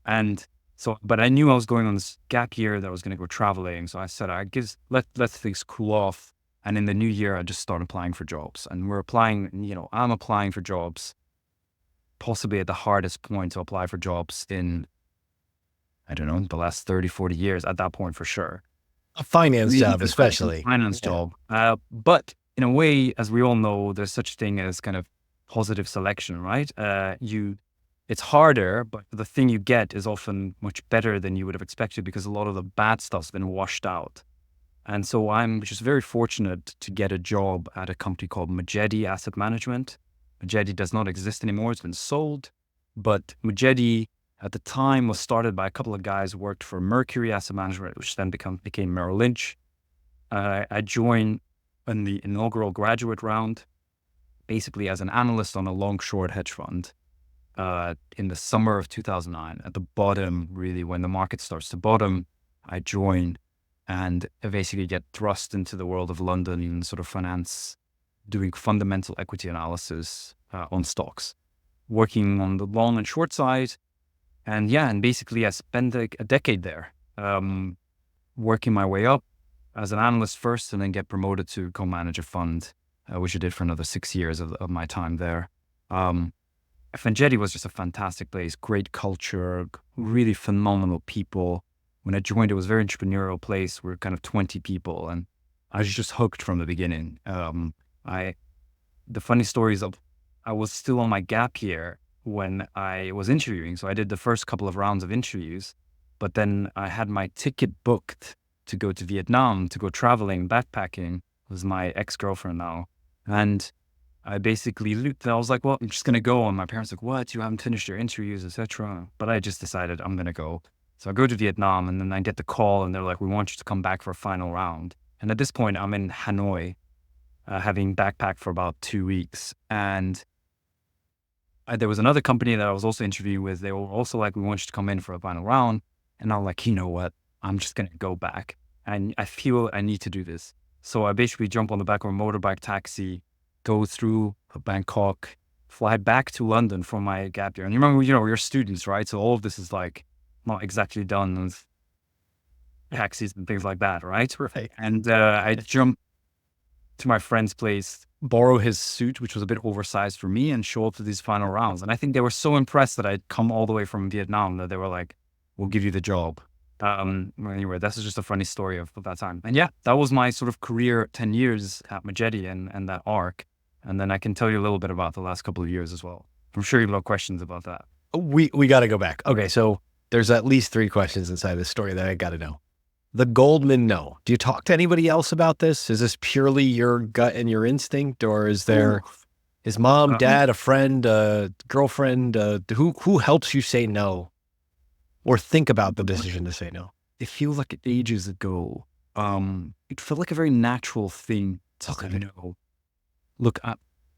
And so, but I knew I was going on this gap year that I was going to go traveling. So I said, let things cool off. And in the new year, I just started applying for jobs. And we're applying, I'm applying for jobs, possibly at the hardest point to apply for jobs in, I don't know, the last 30, 40 years at that point for sure. A finance job, especially. Finance job. But in a way, as we all know, there's such a thing as kind of positive selection, right? It's harder, but the thing you get is often much better than you would have expected because a lot of the bad stuff's been washed out. And so I'm just very fortunate to get a job at a company called Majetti Asset Management. Majetti does not exist anymore. It's been sold. But Majetti at the time was started by a couple of guys who worked for Mercury Asset Management, which then became Merrill Lynch. I joined in the inaugural graduate round, basically as an analyst on a long-short hedge fund. In the summer of 2009, at the bottom, really, when the market starts to bottom, I join and I basically get thrust into the world of London in sort of finance, doing fundamental equity analysis on stocks, working on the long and short side. And basically I spent a decade there, working my way up as an analyst first, and then get promoted to co-manage a fund, which I did for another 6 years of my time there. Majetti was just a fantastic place, great culture, really phenomenal people. When I joined, it was a very entrepreneurial place. We were kind of 20 people, and I was just hooked from the beginning. The funny story is I was still on my gap year when I was interviewing. So I did the first couple of rounds of interviews, but then I had my ticket booked to go to Vietnam, to go traveling, backpacking. It was my ex-girlfriend now. And I basically looped. I was like, well, I'm just going to go. And my parents were like, what? You haven't finished your interviews, etc. But I just decided I'm going to go. So I go to Vietnam, and then I get the call, and they're like, we want you to come back for a final round. And at this point, I'm in Hanoi, having backpacked for about 2 weeks. And there was another company that I was also interviewing with. They were also like, we want you to come in for a final round. And I'm like, you know what? I'm just going to go back. And I feel I need to do this. So I basically jump on the back of a motorbike taxi, go through Bangkok, fly back to London from my gap year. And you remember, we're students, right? So all of this is like not exactly done with taxis and things like that, right? Right. And I jumped to my friend's place, borrow his suit, which was a bit oversized for me, and show up to these final rounds. And I think they were so impressed that I'd come all the way from Vietnam that they were like, we'll give you the job. Anyway, this is just a funny story of that time. And yeah, that was my sort of career, 10 years at Majetti and that arc. And then I can tell you a little bit about the last couple of years as well. I'm sure you've got questions about that. We got to go back. Okay, so there's at least 3 questions inside this story that I got to know. The Goldman no. Do you talk to anybody else about this? Is this purely your gut and your instinct, or is there is mom, dad, a friend, a girlfriend, who helps you say no, or think about the decision to say no? It feels like ages ago. It felt like a very natural thing to say no. Look,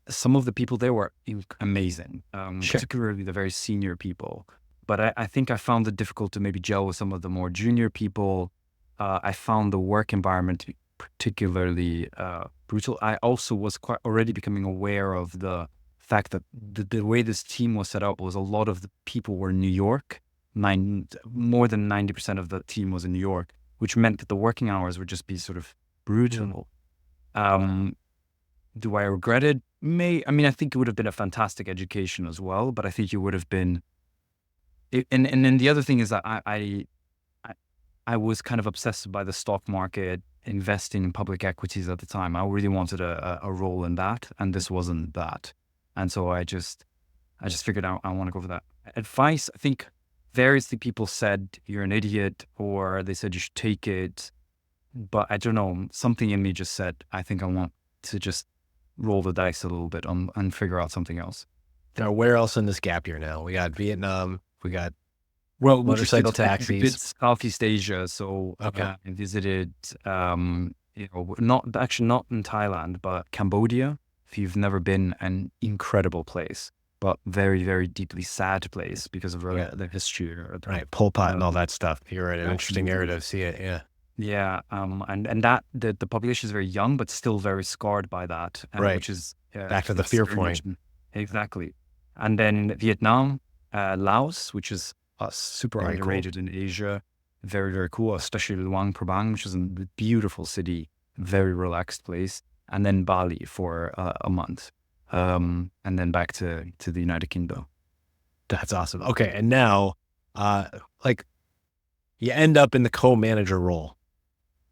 some of the people there were amazing, particularly the very senior people. But I think I found it difficult to maybe gel with some of the more junior people. I found the work environment to be particularly brutal. I also was quite already becoming aware of the fact that the way this team was set up was a lot of the people were in New York. More than 90% of the team was in New York, which meant that the working hours would just be sort of brutal. Do I regret it? I think it would have been a fantastic education as well, but I think it would have been. And then the other thing is that I was kind of obsessed by the stock market, investing in public equities at the time. I really wanted a role in that, and this wasn't that. And so I just figured out I want to go for that. Advice, I think variously people said you're an idiot, or they said you should take it. But I don't know, something in me just said, I think I want to just roll the dice a little bit and figure out something else. Now, where else in this gap year now? We got Vietnam, we got motorcycle taxis. It's Southeast Asia. So I visited, not in Thailand, but Cambodia. If you've never been, an incredible place, but very, very deeply sad place because of the history. Right, Pol Pot and all that stuff. You're in an interesting area to see it, yeah. Yeah, and that the population is very young, but still very scarred by that. Right, which is back to the fear point. Exactly. And then Vietnam, Laos, which is super underrated in Asia, very, very cool, especially Luang Prabang, which is a beautiful city, very relaxed place. And then Bali for a month, and then back to the United Kingdom. That's awesome. Okay, and now, you end up in the co-manager role.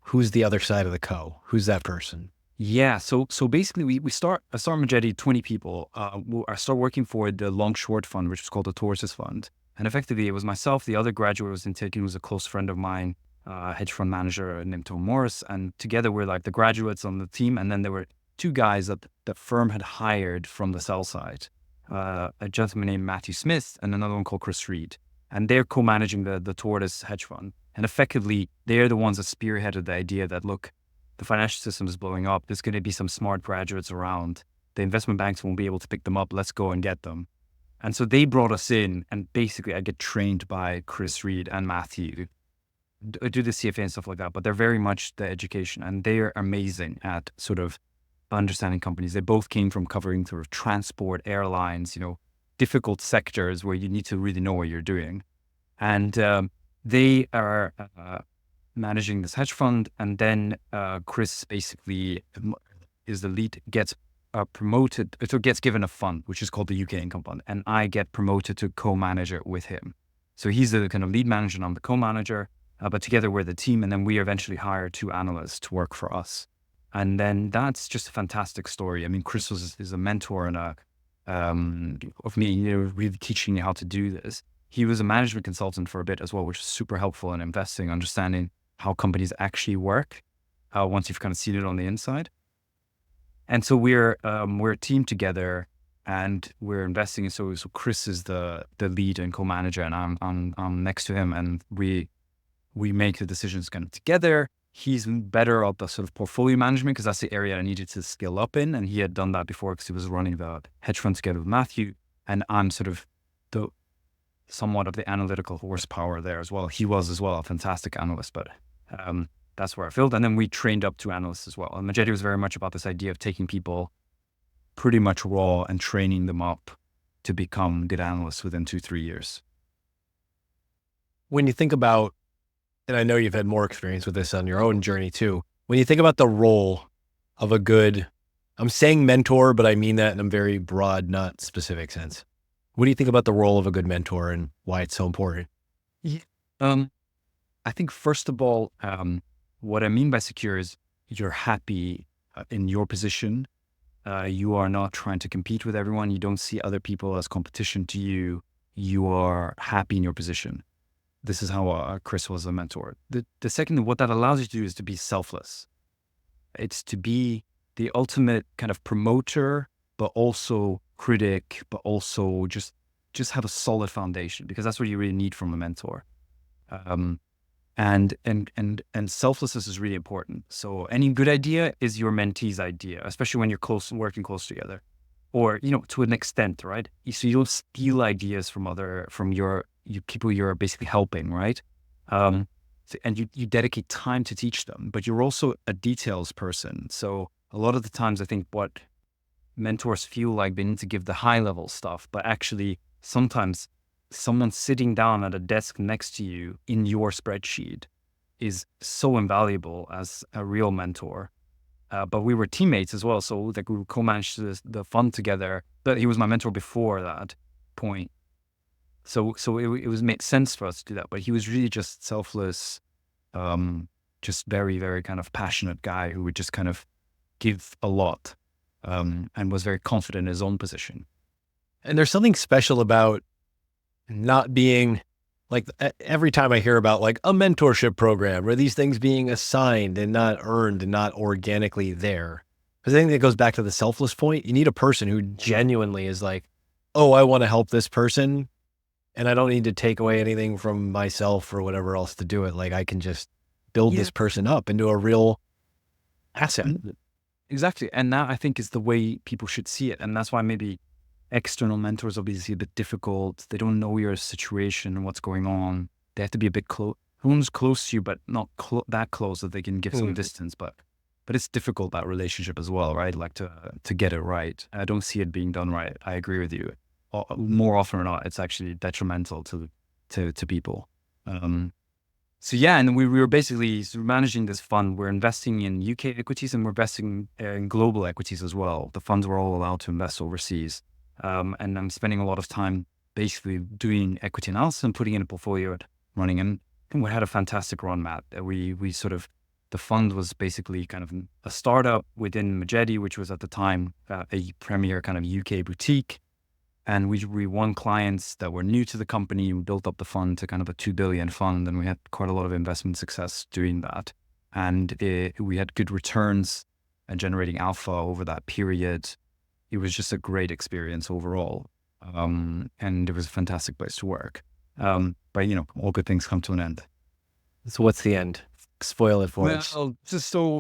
Who's the other side of the co? Who's that person? Yeah, so basically I start Majetti, 20 people. I start working for the long short fund, which is called the Tortoise Fund. And effectively it was myself, the other graduate was taking, was a close friend of mine, hedge fund manager named Tom Morris. And together we're like the graduates on the team. And then there were 2 guys that the firm had hired from the sell side, a gentleman named Matthew Smith and another one called Chris Reed. And they're co-managing the Tortoise hedge fund. And effectively, they're the ones that spearheaded the idea that, look, the financial system is blowing up. There's going to be some smart graduates around. The investment banks won't be able to pick them up. Let's go and get them. And so they brought us in, and basically I get trained by Chris Reed and Matthew. I do the CFA and stuff like that, but they're very much the education, and they're amazing at sort of understanding companies. They both came from covering sort of transport, airlines, difficult sectors where you need to really know what you're doing. And they are managing this hedge fund. And then Chris basically is the lead, gets promoted, so gets given a fund, which is called the UK Income Fund. And I get promoted to co-manager with him. So he's the kind of lead manager and I'm the co-manager, but together we're the team. And then we eventually hire 2 analysts to work for us. And then that's just a fantastic story. I mean, Chris is a mentor and of me, really teaching me how to do this. He was a management consultant for a bit as well, which is super helpful in investing, understanding how companies actually work once you've kind of seen it on the inside. And so we're a team together and we're investing. So Chris is the lead and co-manager, and I'm next to him, and we make the decisions kind of together. He's better at the sort of portfolio management because that's the area I needed to skill up in. And he had done that before because he was running the hedge fund together with Matthew. And I'm sort of somewhat of the analytical horsepower there as well. He was as well a fantastic analyst, but that's where I filled. And then we trained up 2 analysts as well. And Majetti was very much about this idea of taking people pretty much raw and training them up to become good analysts within 2-3 years. When you think about, and I know you've had more experience with this on your own journey too, when you think about the role of a good, I'm saying mentor, but I mean that in a very broad, not specific sense. What do you think about the role of a good mentor and why it's so important? Yeah. I think first of all, what I mean by secure is you're happy in your position. You are not trying to compete with everyone. You don't see other people as competition to you. You are happy in your position. This is how Chris was a mentor. The second, what that allows you to do is to be selfless. It's to be the ultimate kind of promoter, but also critic, but also just have a solid foundation, because that's what you really need from a mentor. And selflessness is really important. So any good idea is your mentee's idea, especially when you're working close together, or to an extent, right? So you don't steal ideas from people you're basically helping, right? And you dedicate time to teach them, but you're also a details person. So a lot of the times I think what mentors feel like they need to give the high level stuff, but actually sometimes someone sitting down at a desk next to you in your spreadsheet is so invaluable as a real mentor. But we were teammates as well. So like we co-managed the fund together, but he was my mentor before that point. So it made sense for us to do that, but he was really just selfless, just very, very kind of passionate guy who would just kind of give a lot, and was very confident in his own position. And there's something special about not being like, every time I hear about like a mentorship program or these things being assigned and not earned and not organically there, because I think that goes back to the selfless point. You need a person who genuinely is like, oh, I want to help this person, and I don't need to take away anything from myself or whatever else to do it. Like I can just build this person up into a real asset. Exactly. And that I think is the way people should see it. And that's why maybe external mentors are obviously a bit difficult. They don't know your situation and what's going on. They have to be a bit close. Who's close to you, but not that close that they can give some distance. But it's difficult, that relationship as well, right? Like to get it right. I don't see it being done right. I agree with you. More often or not, it's actually detrimental to people. So yeah, and we were basically managing this fund. We're investing in UK equities and we're investing in global equities as well. The funds were all allowed to invest overseas. And I'm spending a lot of time basically doing equity analysis and putting in a portfolio and running. And we had a fantastic run, Matt. The fund was basically kind of a startup within Majetti, which was at the time a premier kind of UK boutique. And we won clients that were new to the company. We built up the fund to kind of a 2 billion fund, and we had quite a lot of investment success doing that. And we had good returns and generating alpha over that period. It was just a great experience overall. And it was a fantastic place to work. But all good things come to an end. So what's the end? Spoil it for us. Well,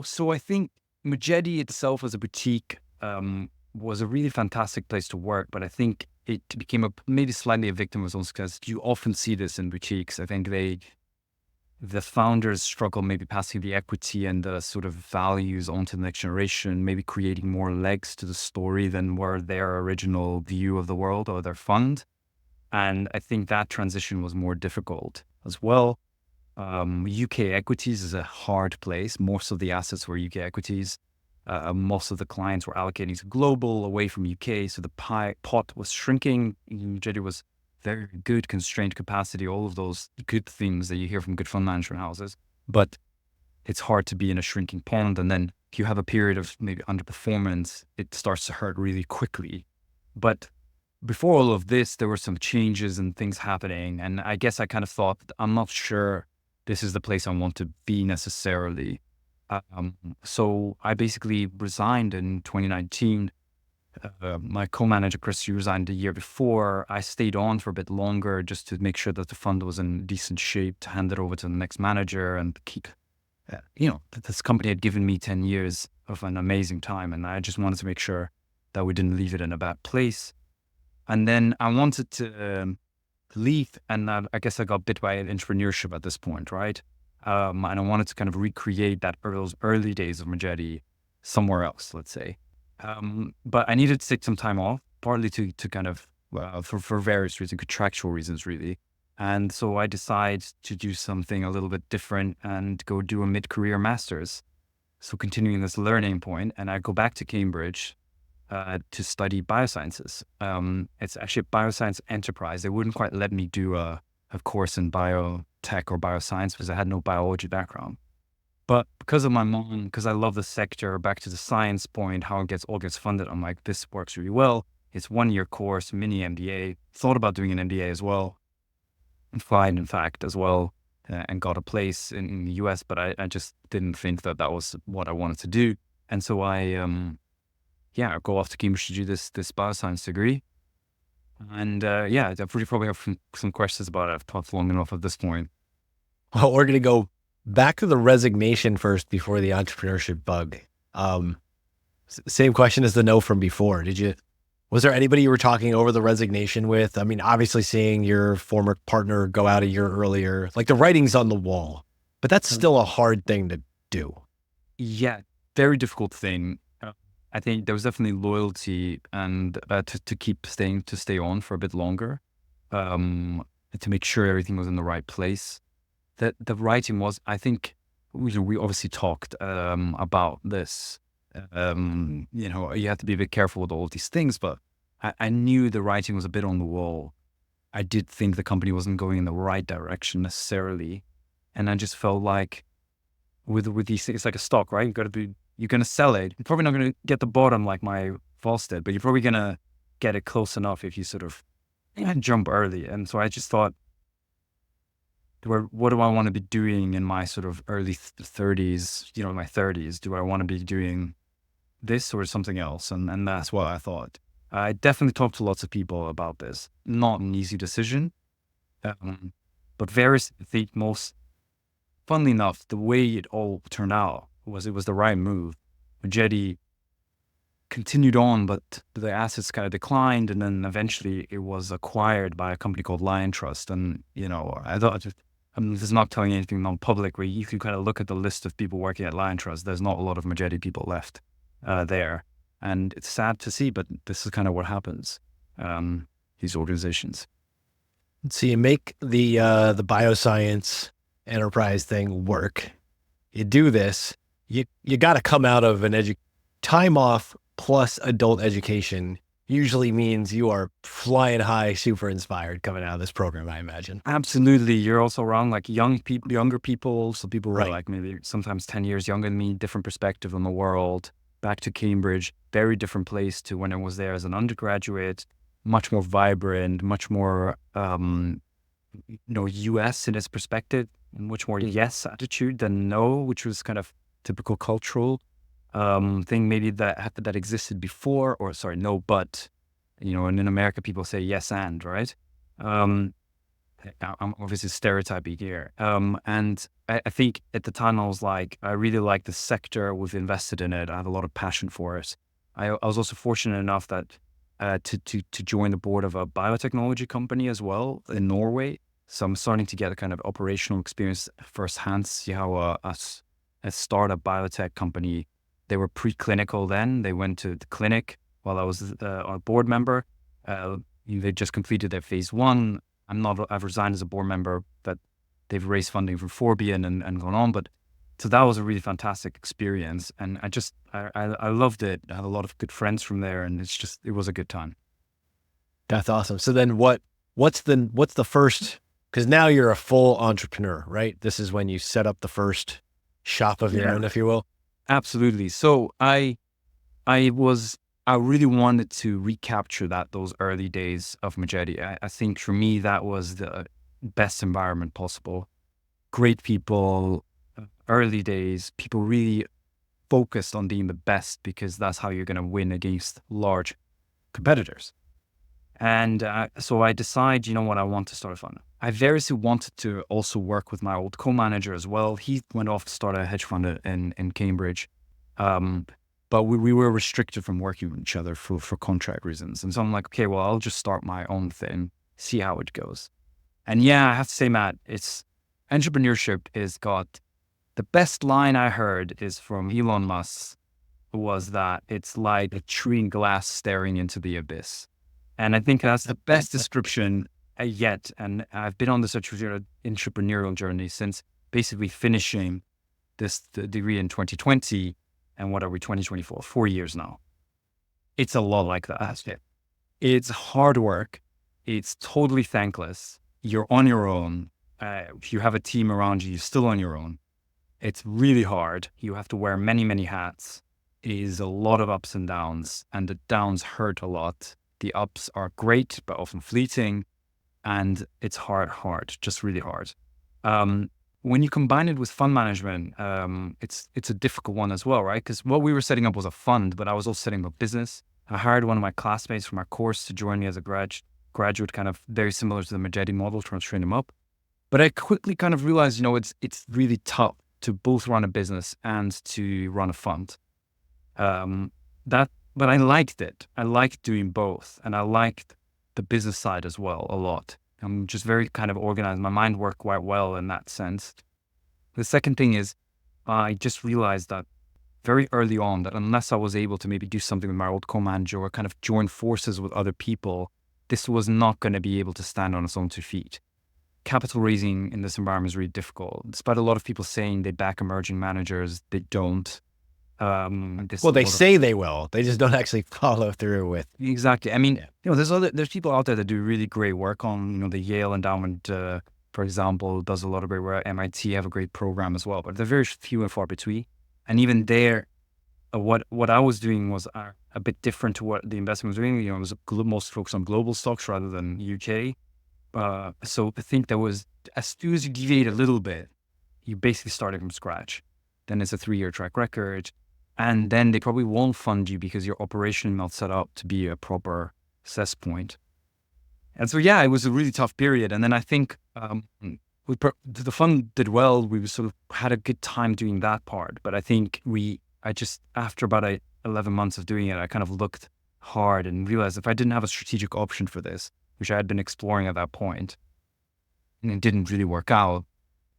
so I think Majetti itself as a boutique was a really fantastic place to work, but I think it became maybe slightly a victim of its own success. You often see this in boutiques. I think the founders struggle maybe passing the equity and the sort of values onto the next generation, maybe creating more legs to the story than were their original view of the world or their fund. And I think that transition was more difficult as well. UK equities is a hard place. Most of the assets were UK equities. Most of the clients were allocating to global, away from UK. So the pot was shrinking. Majetti was very good constrained capacity, all of those good things that you hear from good fund management houses. But it's hard to be in a shrinking pond. And then if you have a period of maybe underperformance, it starts to hurt really quickly. But before all of this, there were some changes and things happening. And I guess I kind of thought, I'm not sure this is the place I want to be necessarily. So I basically resigned in 2019. My co-manager, Chris, resigned the year before. I stayed on for a bit longer just to make sure that the fund was in decent shape to hand it over to the next manager and keep, this company had given me 10 years of an amazing time. And I just wanted to make sure that we didn't leave it in a bad place. And then I wanted to leave, and I guess I got bit by entrepreneurship at this point, right? And I wanted to kind of recreate those early days of Majetti somewhere else, let's say. But I needed to take some time off, partly to kind of, for various reasons, contractual reasons, really. And so I decided to do something a little bit different and go do a mid-career master's. So continuing this learning point, and I go back to Cambridge to study biosciences. It's actually a bioscience enterprise. They wouldn't quite let me do a course in biotech or bioscience because I had no biology background. But because of my mom, because I love the sector, back to the science point, how it all gets funded, I'm like, this works really well. It's 1-year course, mini MBA. Thought about doing an MBA as well. Applied, in fact, as well, and got a place in the US, but I just didn't think that was what I wanted to do. And so I go off to Cambridge to do this bioscience degree. And I probably have some questions about it. I've talked long enough at this point. Well, we're going to go back to the resignation first before the entrepreneurship bug. Same question as the no from before. Was there anybody you were talking over the resignation with? I mean, obviously seeing your former partner go out a year earlier, like the writing's on the wall, but that's still a hard thing to do. Yeah, very difficult thing. I think there was definitely loyalty and to stay on for a bit longer, to make sure everything was in the right place. That the writing was, I think, we obviously talked about this. You have to be a bit careful with all of these things, but I knew the writing was a bit on the wall. I did think the company wasn't going in the right direction necessarily, and I just felt like with these things, it's like a stock, right? You're going to sell it. You're probably not going to get the bottom like my false did, but you're probably going to get it close enough if you sort of jump early. And so I just thought, what do I want to be doing in my sort of early 30s, my 30s? Do I want to be doing this or something else? And that's what I thought. I definitely talked to lots of people about this. Not an easy decision, but funnily enough, the way it all turned out it was the right move. Majetti continued on, but the assets kind of declined, and then eventually it was acquired by a company called Lion Trust. And I thought, this is not telling anything non-public, where you can kind of look at the list of people working at Lion Trust. There's not a lot of Majetti people left there, and it's sad to see, but this is kind of what happens. These organizations. So you make the bioscience enterprise thing work. You do this. You got to come out of time off plus adult education usually means you are flying high, super inspired coming out of this program, I imagine. Absolutely. You're also around like younger people. So people were right. Like maybe sometimes 10 years younger than me, different perspective on the world. Back to Cambridge, very different place to when I was there as an undergraduate, much more vibrant, much more, US in its perspective, much more yes attitude than no, which was kind of typical cultural thing maybe that existed before, or sorry, no, but, and in America people say yes and, right? I'm obviously stereotyping here. And I think at the time I was like, I really like the sector, we've invested in it, I have a lot of passion for it. I was also fortunate enough that to join the board of a biotechnology company as well in Norway. So I'm starting to get a kind of operational experience firsthand, see how a startup biotech company, they were preclinical then. They went to the clinic while I was a board member. they just completed their phase one. I've resigned as a board member, but they've raised funding for 4 billion and gone on. But so that was a really fantastic experience. And I loved it. I had a lot of good friends from there, and it was a good time. That's awesome. So then what's the first, because now you're a full entrepreneur, right? This is when you set up the first shop of your own, if you will. Absolutely. So I really wanted to recapture those early days of Majetti. I think for me, that was the best environment possible. Great people, early days, people really focused on being the best because that's how you're going to win against large competitors. And so I decided, you know what, I want to start a fund. I very soon wanted to also work with my old co-manager as well. He went off to start a hedge fund in Cambridge. But we were restricted from working with each other for contract reasons. And so I'm like, okay, well, I'll just start my own thing, see how it goes. And yeah, I have to say, Matt, entrepreneurship is got the best line I heard is from Elon Musk, was that it's like a chewing glass staring into the abyss. And I think that's the best description yet. And I've been on this entrepreneurial journey since basically finishing the degree in 2020. And what are we, 2024? 4 years now. It's a lot like that. It's hard work. It's totally thankless. You're on your own. If you have a team around you, you're still on your own. It's really hard. You have to wear many, many hats. It is a lot of ups and downs, and the downs hurt a lot. The ups are great, but often fleeting, and it's hard, just really hard. When you combine it with fund management, it's a difficult one as well, right? Because what we were setting up was a fund, but I was also setting up a business. I hired one of my classmates from our course to join me as a graduate, kind of very similar to the Majetti model, trying to train him up. But I quickly kind of realized, it's really tough to both run a business and to run a fund. But I liked it. I liked doing both, and I liked the business side as well a lot. I'm just very kind of organized. My mind worked quite well in that sense. The second thing is I just realized that very early on that unless I was able to maybe do something with my old co-manager or kind of join forces with other people, this was not going to be able to stand on its own 2 feet. Capital raising in this environment is really difficult. Despite a lot of people saying they back emerging managers, they don't. They say they will. They just don't actually follow through with. Exactly. I mean, there's people out there that do really great work on, the Yale endowment, for example, does a lot of great work. MIT have a great program as well, but they're very few and far between. And even there, what I was doing was a bit different to what the investment was doing. It was most focused on global stocks rather than UK. So I think there was, as soon as you deviate a little bit, you basically started from scratch. Then it's a 3-year track record. And then they probably won't fund you because your operation not set up to be a proper access point. And so, yeah, it was a really tough period. And then I think the fund did well. We sort of had a good time doing that part. But I think after about 11 months of doing it, I kind of looked hard and realized if I didn't have a strategic option for this, which I had been exploring at that point, and it didn't really work out,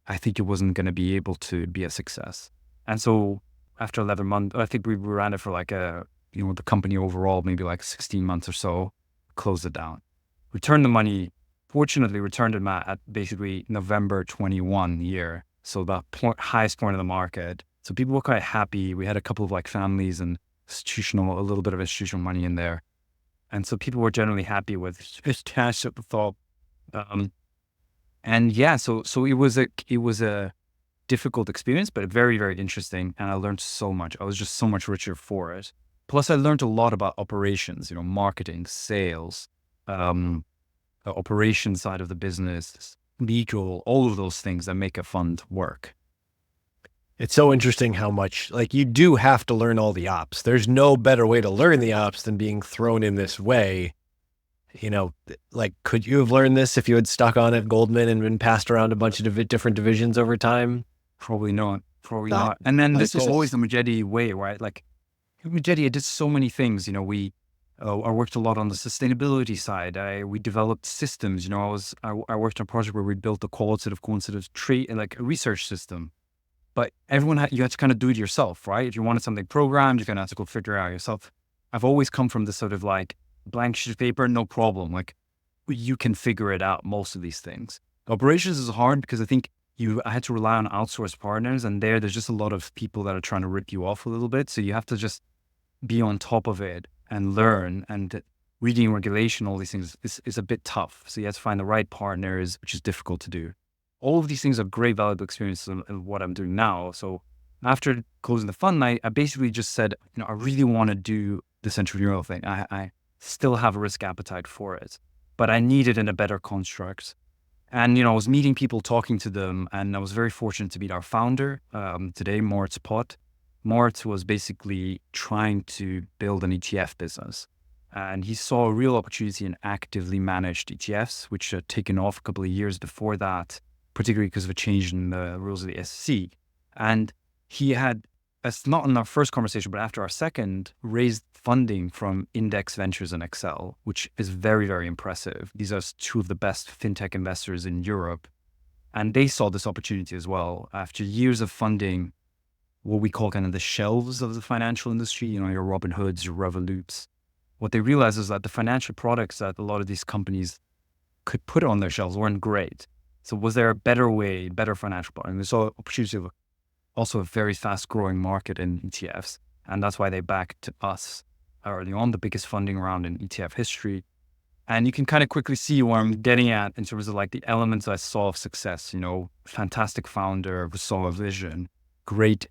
I think it wasn't going to be able to be a success. And so after 11 months, I think we ran it for the company overall, maybe 16 months or so, closed it down. Returned the money, fortunately returned it, Matt, at basically November 21 year. So the highest point of the market. So people were quite happy. We had a couple of families and a little bit of institutional money in there. And so people were generally happy with his cash at the top. And yeah, so it was a difficult experience, but very, very interesting. And I learned so much. I was just so much richer for it. Plus I learned a lot about operations, marketing, sales, the operations side of the business, legal, all of those things that make a fund work. It's so interesting how much, you do have to learn all the ops. There's no better way to learn the ops than being thrown in this way. Could you have learned this if you had stuck on at Goldman and been passed around a bunch of different divisions over time? Probably not. Not. And then this was always the Majetti way, right? Majetti, I did so many things. I worked a lot on the sustainability side. We developed systems. I worked on a project where we built a quantitative trait, a research system. But you had to kind of do it yourself, right? If you wanted something programmed, you're going to have to go figure it out yourself. I've always come from this sort of blank sheet of paper, no problem. you can figure it out, most of these things. Operations is hard because I think I had to rely on outsourced partners, and there's just a lot of people that are trying to rip you off a little bit. So you have to just be on top of it and learn, and reading regulation, all these things is a bit tough. So you have to find the right partners, which is difficult to do. All of these things are great, valuable experiences in what I'm doing now. So after closing the fund, I basically just said, I really want to do this entrepreneurial thing. I still have a risk appetite for it, but I need it in a better construct. And, I was meeting people, talking to them, and I was very fortunate to meet our founder today, Moritz Pott. Moritz was basically trying to build an ETF business. And he saw a real opportunity in actively managed ETFs, which had taken off a couple of years before that, particularly because of a change in the rules of the SEC. And he had, as not in our first conversation, but after our second, raised funding from Index Ventures and Excel, which is very, very impressive. These are two of the best fintech investors in Europe. And they saw this opportunity as well. After years of funding, what we call kind of the shelves of the financial industry, your Robinhoods, your Revoluts, what they realized is that the financial products that a lot of these companies could put on their shelves weren't great. So was there a better way, better financial product? And they saw opportunity of also a very fast growing market in ETFs. And that's why they backed us early on, the biggest funding round in ETF history. And you can kind of quickly see where I'm getting at in terms of like the elements I saw of success, fantastic founder who saw a vision, great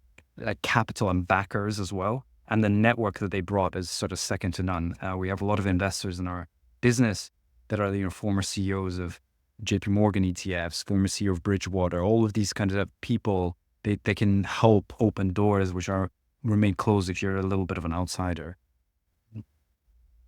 capital and backers as well. And the network that they brought is sort of second to none. We have a lot of investors in our business that are, former CEOs of JP Morgan ETFs, former CEO of Bridgewater, all of these kinds of people. They can help open doors which remain closed if you're a little bit of an outsider.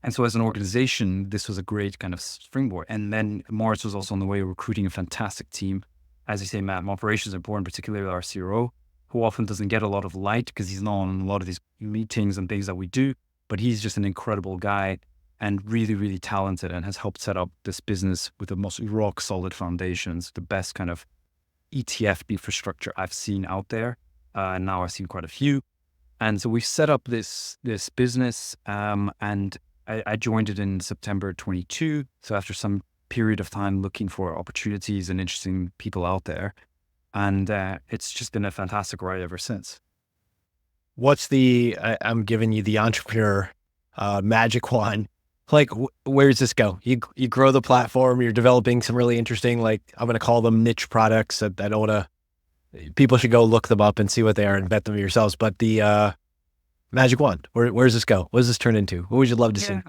And so as an organization, this was a great kind of springboard. And then Moritz was also on the way recruiting a fantastic team. As you say, Matt, operations are important, particularly our CRO, who often doesn't get a lot of light because he's not on a lot of these meetings and things that we do, but he's just an incredible guy and really, really talented, and has helped set up this business with the most rock solid foundations, the best kind of ETF infrastructure I've seen out there. And now I've seen quite a few. And so we set up this business, and I joined it in September 22. So after some period of time looking for opportunities and interesting people out there. And it's just been a fantastic ride ever since. What's I'm giving you the entrepreneur magic wand. Like, where does this go? You grow the platform, you're developing some really interesting, like, I'm going to call them niche products. That I don't want to, people should go look them up and see what they are and vet them yourselves. But the magic wand, where does this go? What does this turn into? What would you love to see?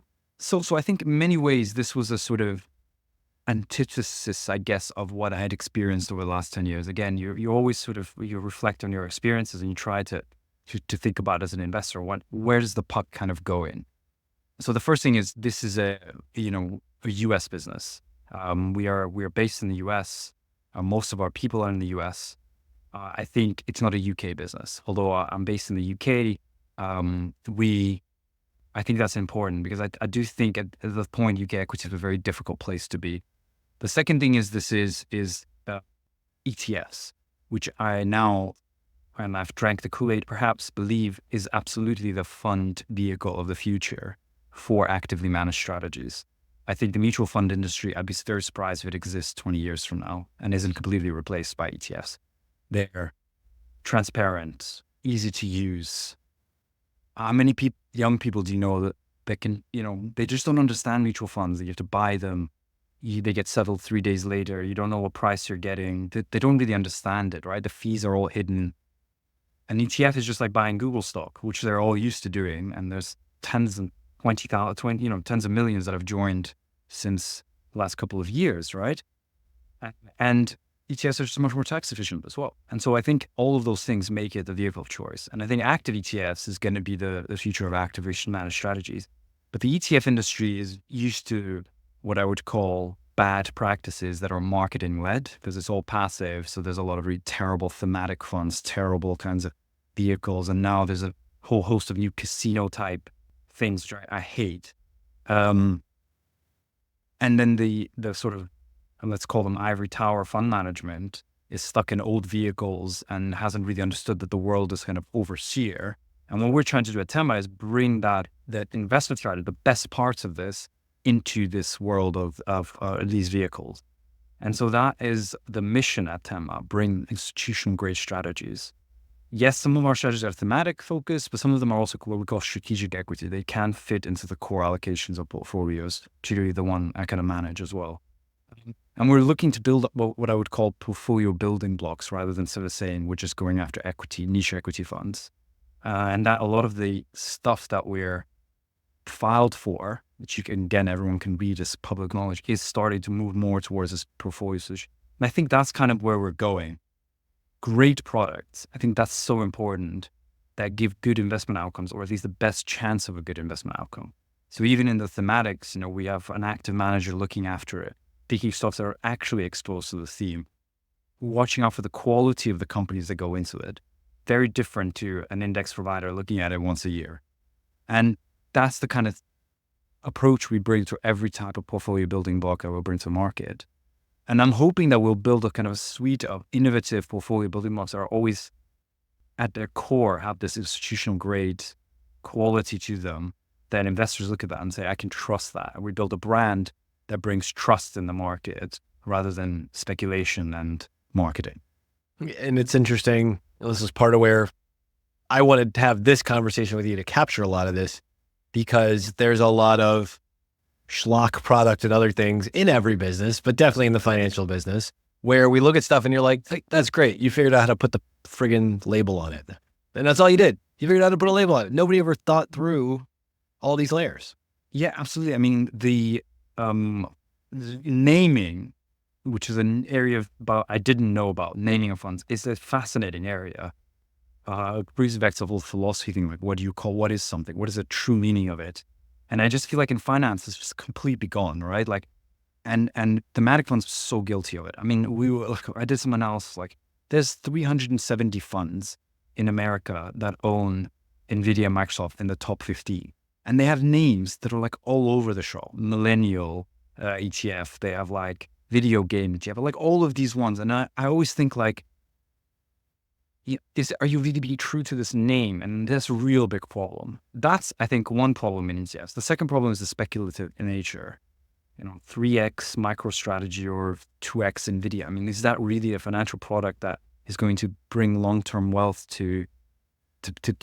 So I think in many ways, this was a sort of antithesis, I guess, of what I had experienced over the last 10 years. Again, you always sort of, you reflect on your experiences and you try to think about as an investor, where does the puck kind of go in? So the first thing is, this is a US business. We are based in the US. Most of our people are in the US. I think it's not a UK business, although I'm based in the UK. I think that's important because I do think at the point UK equity is a very difficult place to be. The second thing is this is ETFs, which I now, and I've drank the Kool-Aid, perhaps believe is absolutely the fund vehicle of the future for actively managed strategies. I think the mutual fund industry, I'd be very surprised if it exists 20 years from now and isn't completely replaced by ETFs. They're transparent, easy to use. How many young people do you know that can, they just don't understand mutual funds. You have to buy them. They get settled 3 days later. You don't know what price you're getting. They don't really understand it, right? The fees are all hidden. An ETF is just like buying Google stock, which they're all used to doing. And there's tens of millions that have joined since the last couple of years, right? And ETFs are just much more tax efficient as well. And so I think all of those things make it the vehicle of choice. And I think active ETFs is going to be the future of activation managed strategies. But the ETF industry is used to what I would call bad practices that are marketing led, because it's all passive. So there's a lot of really terrible thematic funds, terrible kinds of vehicles. And now there's a whole host of new casino type things which I hate. And then the sort of, let's call them ivory tower fund management, is stuck in old vehicles and hasn't really understood that the world is kind of overseer. And what we're trying to do at Tema is bring that investment strategy, the best parts of this, into this world of these vehicles. And so that is the mission at Tema, bring institutional grade strategies. Yes, some of our strategies are thematic focused, but some of them are also what we call strategic equity. They can fit into the core allocations of portfolios, particularly the one I kind of manage as well. And we're looking to build up what I would call portfolio building blocks rather than sort of saying we're just going after equity, niche equity funds. And that a lot of the stuff that we're filed for, which you can, again, everyone can read as public knowledge, is starting to move more towards this portfolio solution. And I think that's kind of where we're going. Great products. I think that's so important, that give good investment outcomes, or at least the best chance of a good investment outcome. So even in the thematics, we have an active manager looking after it, picking stocks that are actually exposed to the theme, watching out for the quality of the companies that go into it. Very different to an index provider looking at it once a year. And that's the kind of approach we bring to every type of portfolio building block that we'll bring to market. And I'm hoping that we'll build a kind of a suite of innovative portfolio building blocks that are always at their core have this institutional grade quality to them, that investors look at that and say, I can trust that. And we build a brand that brings trust in the market rather than speculation and marketing. And it's interesting. This is part of where I wanted to have this conversation with you to capture a lot of this, because there's a lot of schlock product and other things in every business, but definitely in the financial business, where we look at stuff and you're like, hey, that's great. You figured out how to put the friggin' label on it. And that's all you did. You figured out how to put a label on it. Nobody ever thought through all these layers. Yeah, absolutely. I mean, the naming, which is an area I didn't know about, naming of funds, is a fascinating area. It brings back to the whole philosophy thing, like what do you call, what is something? What is the true meaning of it? And I just feel like in finance, it's just completely gone, right? Like, and thematic funds are so guilty of it. I mean, I did some analysis, like there's 370 funds in America that own NVIDIA and Microsoft in the top 15. And they have names that are like all over the show. Millennial ETF, they have like video game ETF, like all of these ones. And I always think like, are you really being true to this name? And that's a real big problem. That's, I think, one problem in ETFs. The second problem is the speculative nature. 3x MicroStrategy or 2x NVIDIA. I mean, is that really a financial product that is going to bring long-term wealth to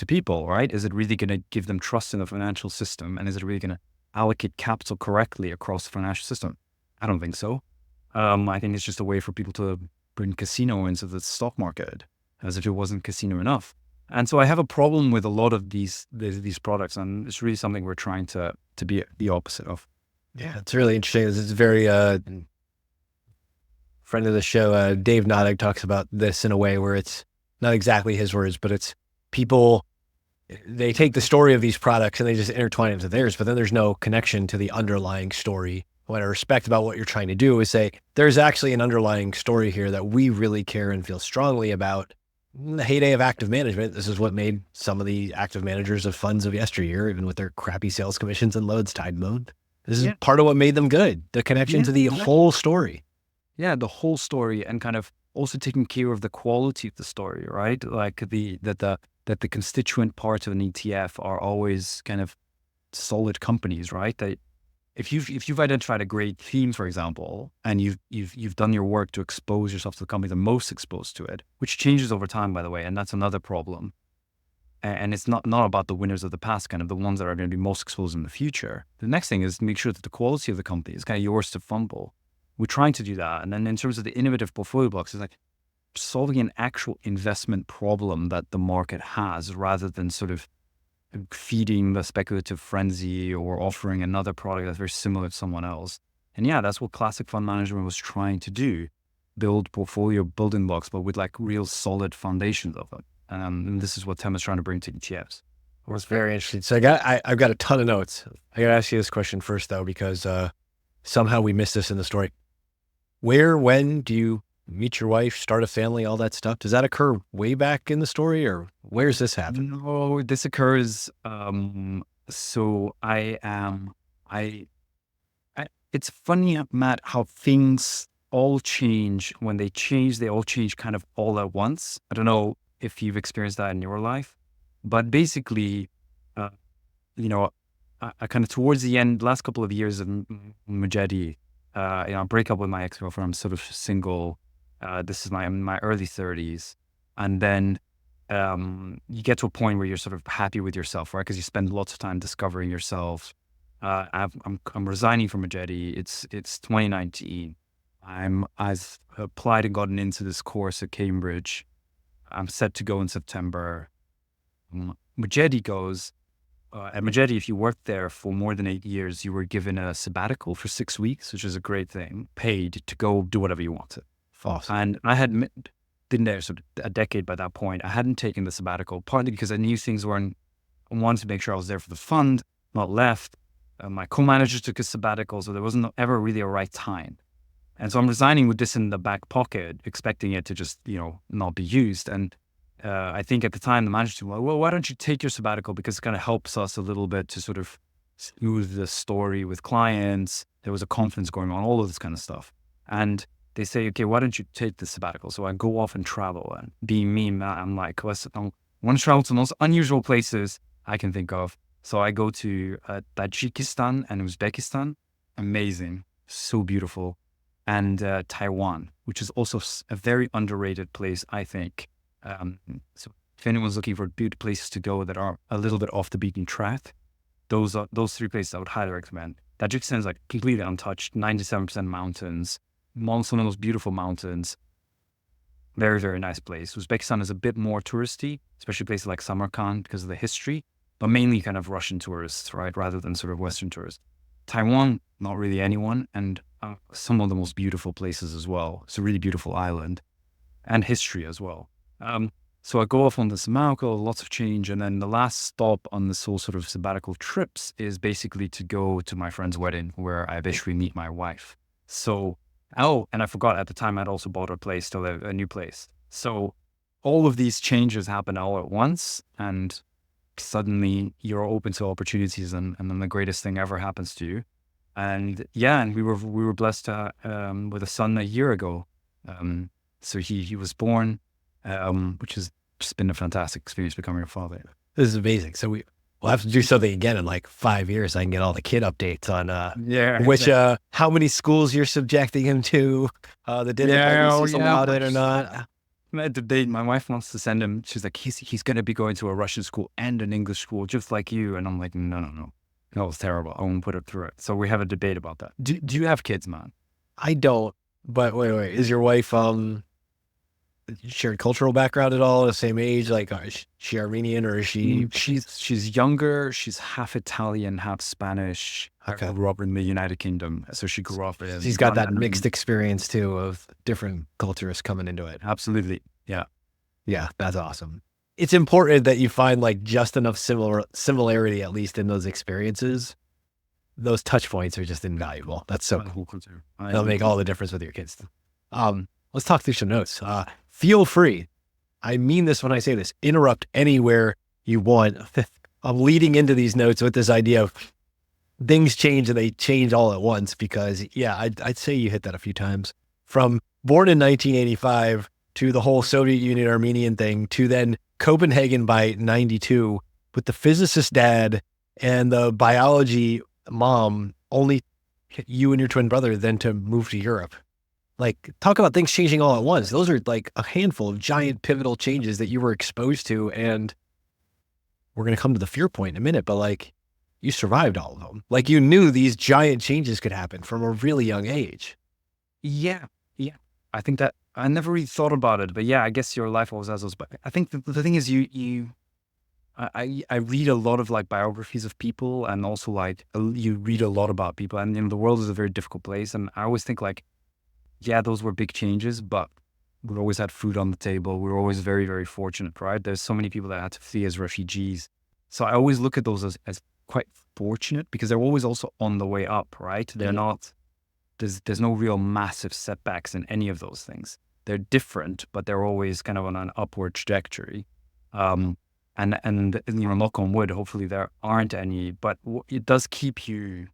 people, right? Is it really going to give them trust in the financial system? And is it really going to allocate capital correctly across the financial system? I don't think so. I think it's just a way for people to bring casino into the stock market, as if it wasn't casino enough. And so I have a problem with a lot of these products, and it's really something we're trying to be the opposite of. Yeah, it's really interesting. This is very friend of the show, Dave Nottig, talks about this in a way where it's not exactly his words, but it's people, they take the story of these products and they just intertwine it into theirs, but then there's no connection to the underlying story. What I respect about what you're trying to do is say, there's actually an underlying story here that we really care and feel strongly about. In the heyday of active management, this is what made some of the active managers of funds of yesteryear, even with their crappy sales commissions and loads, tide mode. This is part of what made them good, the connection to the whole story. Yeah, the whole story, and kind of also taking care of the quality of the story, right? Like that the constituent parts of an ETF are always kind of solid companies, right? That if you've identified a great theme, for example, and you've done your work to expose yourself to the company the most exposed to it, which changes over time, by the way, and that's another problem. And it's not about the winners of the past, kind of the ones that are going to be most exposed in the future. The next thing is make sure that the quality of the company is kind of yours to fumble. We're trying to do that. And then in terms of the innovative portfolio blocks, it's like solving an actual investment problem that the market has, rather than sort of feeding the speculative frenzy or offering another product that's very similar to someone else. And yeah, that's what classic fund management was trying to do, build portfolio building blocks, but with like real solid foundations of it. And this is what Tema is trying to bring to ETFs. Well, it's very interesting. So I've got a ton of notes. I got to ask you this question first, though, because somehow we missed this in the story. Where, when do you meet your wife, start a family, all that stuff? Does that occur way back in the story, or where's this happen? No, this occurs. So it's funny, Matt, how things all change. When they all change kind of all at once. I don't know if you've experienced that in your life, but basically, I kind of towards the end, last couple of years of Majetti, I break up with my ex-girlfriend. I'm sort of single. This is my early 30s. And then you get to a point where you're sort of happy with yourself, right? Because you spend lots of time discovering yourself. I'm resigning from Majetti. It's 2019. I've applied and gotten into this course at Cambridge. I'm set to go in September. Majetti goes, at Majetti, if you worked there for more than 8 years, you were given a sabbatical for 6 weeks, which is a great thing, paid to go do whatever you wanted. Awesome. And I had been there sort of a decade by that point. I hadn't taken the sabbatical, partly because I knew things weren't, I wanted to make sure I was there for the fund, not left. My co-manager took a sabbatical, so there wasn't ever really a right time. And so I'm resigning with this in the back pocket, expecting it to just, not be used. And I think at the time, the manager said, well, why don't you take your sabbatical? Because it kind of helps us a little bit to sort of smooth the story with clients. There was a conference going on, all of this kind of stuff. And they say, okay, why don't you take the sabbatical? So I go off and travel. And being me, I'm like, I want to travel to the most unusual places I can think of. So I go to Tajikistan and Uzbekistan. Amazing. So beautiful. And Taiwan, which is also a very underrated place, I think. So if anyone's looking for beautiful places to go that are a little bit off the beaten track, those 3 places I would highly recommend. Tajikistan is like completely untouched, 97% mountains, some of those beautiful mountains. Very, very nice place. Uzbekistan is a bit more touristy, especially places like Samarkand because of the history, but mainly kind of Russian tourists, right, rather than sort of Western tourists. Taiwan, not really anyone, and some of the most beautiful places as well. It's a really beautiful island and history as well. So I go off on this sabbatical, lots of change. And then the last stop on this whole sort of sabbatical trips is basically to go to my friend's wedding where I eventually meet my wife. So, and I forgot at the time I'd also bought a place to live, a new place. So all of these changes happen all at once. And suddenly you're open to opportunities and then the greatest thing ever happens to you. And we were blessed with a son a year ago. So he was born, which has just been a fantastic experience becoming a father. This is amazing. So we'll have to do something again in like 5 years. I can get all the kid updates on how many schools you're subjecting him to, the dinner allowed it or not. My wife wants to send him. She's like, he's going to be going to a Russian school and an English school, just like you. And I'm like, no. That was terrible. I won't put her through it. So we have a debate about that. Do you have kids, man? I don't. But wait. Is your wife shared cultural background at all? The same age? Like, is she Armenian or is she? She's younger. She's half Italian, half Spanish. Okay. I grew up in the United Kingdom, so she grew up in. She's got that mixed experience too of different cultures coming into it. Absolutely. Yeah, that's awesome. It's important that you find like just enough similarity, at least in those experiences. Those touch points are just invaluable. That's so cool. It'll make all the difference with your kids. Let's talk through some notes. Feel free. I mean this when I say this. Interrupt anywhere you want. I'm leading into these notes with this idea of things change and they change all at once because, I'd say you hit that a few times. From born in 1985 to the whole Soviet Union Armenian thing to then Copenhagen by 92 with the physicist dad and the biology mom, only you and your twin brother then to move to Europe. Like, talk about things changing all at once. Those are like a handful of giant pivotal changes that you were exposed to. And we're going to come to the fear point in a minute, but like you survived all of them. Like you knew these giant changes could happen from a really young age. Yeah. I think that I never really thought about it, but I guess your life always has those. But I think the thing is I read a lot of like biographies of people and also like you read a lot about people and the world is a very difficult place. And I always think like, those were big changes, but we always had food on the table. We were always very, very fortunate, right? There's so many people that had to flee as refugees. So I always look at those as quite fortunate because they're always also on the way up, right? They're not, there's no real massive setbacks in any of those things. They're different, but they're always kind of on an upward trajectory. And knock on wood, hopefully there aren't any, but it does keep you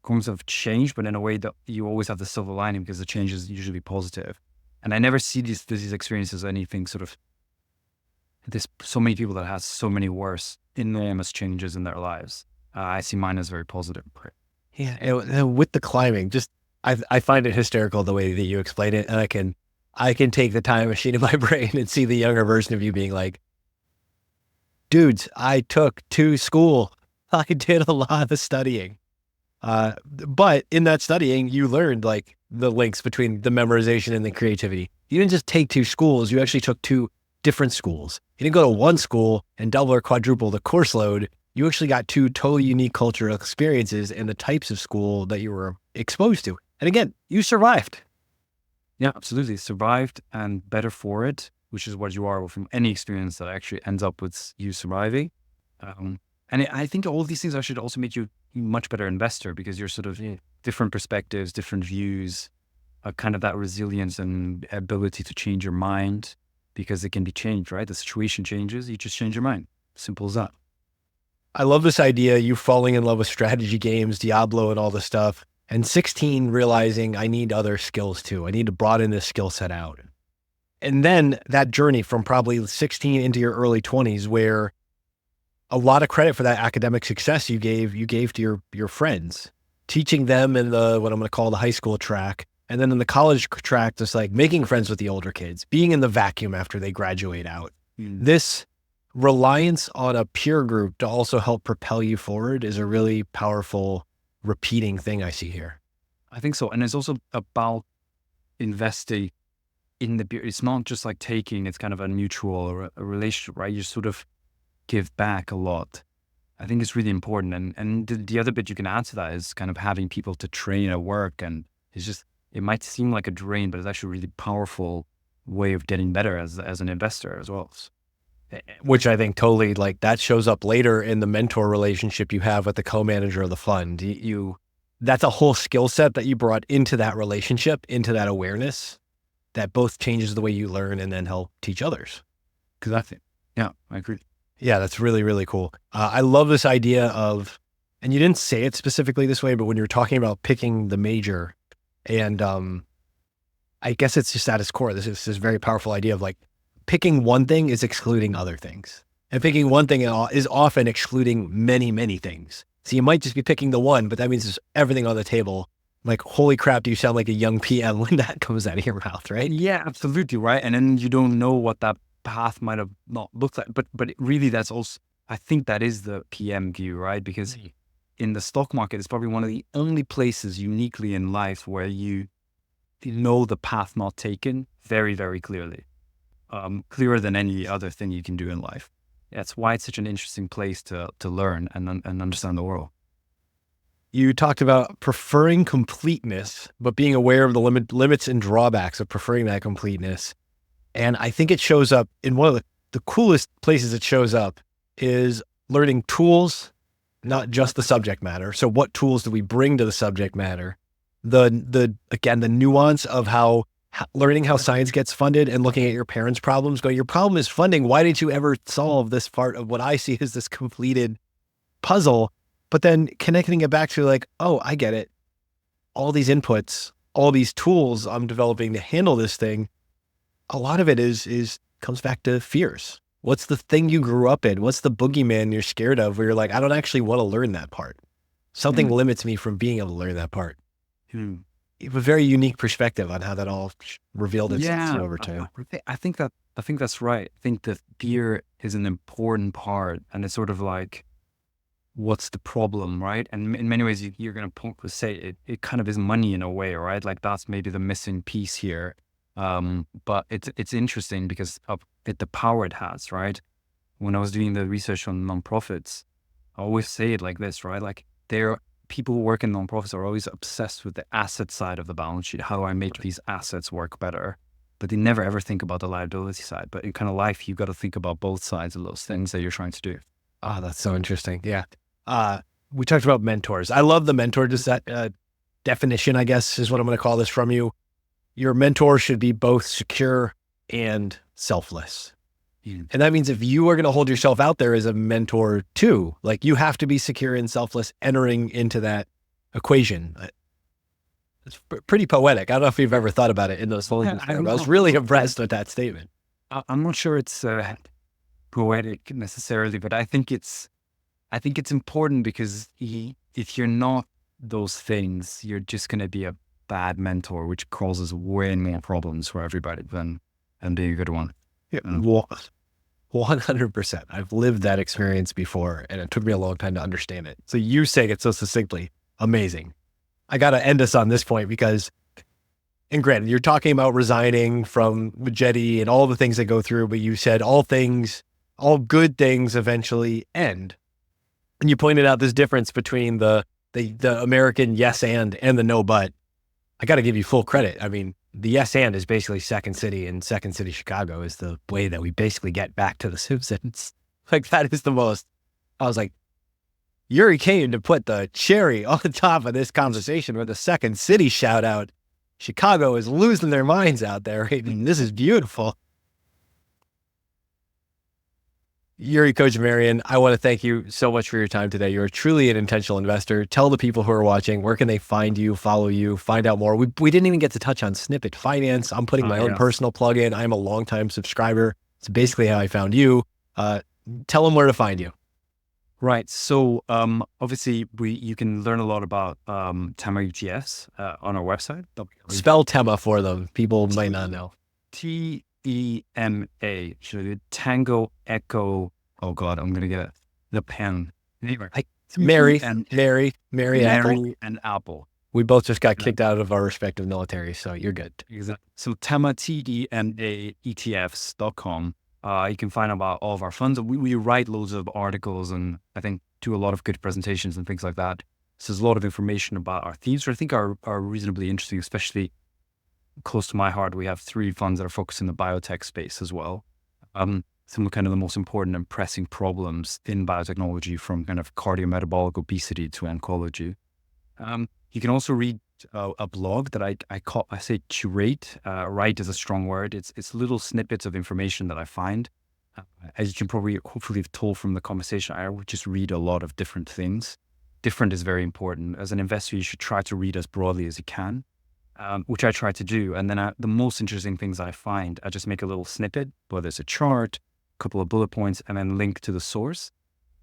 terms of change, but in a way that you always have the silver lining because the change is usually positive. And I never see these experiences as anything sort of, there's so many people that have so many worse, enormous changes in their lives. I see mine as very positive. Yeah. And with the climbing, just, I find it hysterical the way that you explain it. And I can take the time machine in my brain and see the younger version of you being like, dudes, I took to school. I did a lot of studying. But in that studying, you learned like the links between the memorization and the creativity. You didn't just take 2 schools. You actually took 2 different schools. You didn't go to one school and double or quadruple the course load. You actually got 2 totally unique cultural experiences in the types of school that you were exposed to. And again, you survived. Yeah, absolutely. Survived and better for it, which is what you are from any experience that actually ends up with you surviving. I think all of these things actually also make you a much better investor because you're sort of different perspectives, different views, kind of that resilience and ability to change your mind because it can be changed, right? The situation changes, you just change your mind. Simple as that. I love this idea, you falling in love with strategy games, Diablo and all this stuff. And 16 realizing I need other skills too. I need to broaden this skill set out. And then that journey from probably 16 into your early 20s where a lot of credit for that academic success you gave to your friends, teaching them in the, what I'm going to call the high school track. And then in the college track, just like making friends with the older kids, being in the vacuum after they graduate out. This reliance on a peer group to also help propel you forward is a really powerful repeating thing I see here. I think so. And it's also about investing in the peer. It's not just like taking, it's kind of a mutual or a relationship, right? You sort of give back a lot. I think it's really important. And the other bit you can add to that is kind of having people to train at work. And it's just, it might seem like a drain, but it's actually a really powerful way of getting better as an investor as well. Which I think totally like that shows up later in the mentor relationship you have with the co-manager of the fund. That's a whole skill set that you brought into that relationship, into that awareness that both changes the way you learn and then help teach others. Because I think, yeah, I agree. Yeah, that's really, really cool. I love this idea of, and you didn't say it specifically this way, but when you're talking about picking the major and I guess it's just at its core, this is this very powerful idea of like, picking one thing is excluding other things. And picking one thing is often excluding many, many things. So you might just be picking the one, but that means there's everything on the table. Like, holy crap, do you sound like a young PM when that comes out of your mouth, right? Yeah, absolutely, right? And then you don't know what that path might have not looked like. But really, that's also, I think that is the PM view, right? Because in the stock market, it's probably one of the only places uniquely in life where you know the path not taken very, very clearly. Clearer than any other thing you can do in life. That's why it's such an interesting place to learn and understand the world. You talked about preferring completeness, but being aware of the limits and drawbacks of preferring that completeness. And I think it shows up in one of the coolest places it shows up is learning tools, not just the subject matter. So what tools do we bring to the subject matter? The nuance of learning how science gets funded and looking at your parents' problems, going, your problem is funding. Why didn't you ever solve this part of what I see as this completed puzzle? But then connecting it back to like, oh, I get it. All these inputs, all these tools I'm developing to handle this thing. A lot of it comes back to fears. What's the thing you grew up in? What's the boogeyman you're scared of where you're like, I don't actually want to learn that part. Something limits me from being able to learn that part. You have a very unique perspective on how that all revealed itself over time. I think that's right. I think that fear is an important part, and it's sort of like, what's the problem, right? And in many ways, you're going to say it kind of is money in a way, right? Like that's maybe the missing piece here. But it's interesting because of the power it has, right? When I was doing the research on nonprofits, I always say it like this, right? Like people who work in nonprofits are always obsessed with the asset side of the balance sheet. How do I make these assets work better? But they never ever think about the liability side. But in kind of life, you've got to think about both sides of those things that you're trying to do. Oh, that's so interesting. Yeah. We talked about mentors. I love the mentor definition, I guess, is what I'm going to call this from you. Your mentor should be both secure and selfless. And that means if you are going to hold yourself out there as a mentor too, like you have to be secure and selfless entering into that equation. It's pretty poetic. I don't know if you've ever thought about it in those terms. I was really impressed with that statement. I'm not sure it's poetic necessarily, but I think I think it's important because if you're not those things, you're just going to be a bad mentor, which causes way more problems for everybody than being a good one. Yeah, 100%. I've lived that experience before, and it took me a long time to understand it. So you saying it so succinctly, amazing. I got to end us on this point because, and granted, you're talking about resigning from Majetti and all the things that go through, but you said all good things eventually end. And you pointed out this difference between the American yes and the no but. I got to give you full credit. I mean, the yes and is basically Second City, and Second City Chicago is the way that we basically get back to the Simpsons. Like, that is the most, I was like, Yuri came to put the cherry on the top of this conversation with a Second City shout out. Chicago is losing their minds out there. I mean, this is beautiful. Yuri Khodjamirian, I want to thank you so much for your time today. You're truly an intentional investor. Tell the people who are watching, where can they find you, follow you, find out more? We didn't even get to touch on Snippet Finance. I'm putting my own personal plug in. I'm a longtime subscriber. It's basically how I found you. Tell them where to find you. Right. So obviously, you can learn a lot about Tema ETFs on our website. Spell Tema for them. People might not know. TEMA. Tango Echo. Oh God, I'm gonna get the pen. Anyway, Mary and Apple. We both just got kicked out of our respective militaries, so you're good. Exactly. So Tema ETFs.com. You can find about all of our funds. We write loads of articles and I think do a lot of good presentations and things like that. So there's a lot of information about our themes, which I think are reasonably interesting, especially close to my heart. We have 3 funds that are focused in the biotech space as well. Some of kind of the most important and pressing problems in biotechnology, from kind of cardiometabolic obesity to oncology. You can also read a blog that I say curate. Write is a strong word. It's little snippets of information that I find. As you can probably hopefully have told from the conversation, I would just read a lot of different things. Different is very important. As an investor, you should try to read as broadly as you can, which I try to do. And then the most interesting things I find, I just make a little snippet, whether it's a chart, a couple of bullet points, and then link to the source.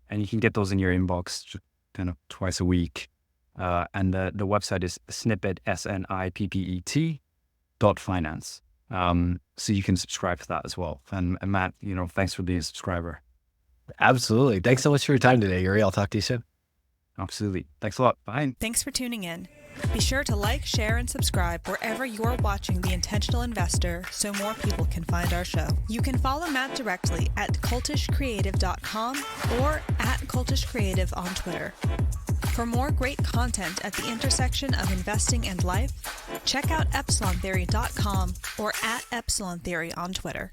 And you can get those in your inbox just kind of twice a week. And the website is snippet, SNIPPET.finance. So you can subscribe to that as well. And Matt, thanks for being a subscriber. Absolutely. Thanks so much for your time today, Yuri. I'll talk to you soon. Absolutely. Thanks a lot. Bye. Thanks for tuning in. Be sure to like, share, and subscribe wherever you're watching The Intentional Investor so more people can find our show. You can follow Matt directly at cultishcreative.com or at cultishcreative on Twitter. For more great content at the intersection of investing and life, check out epsilontheory.com or at epsilontheory on Twitter.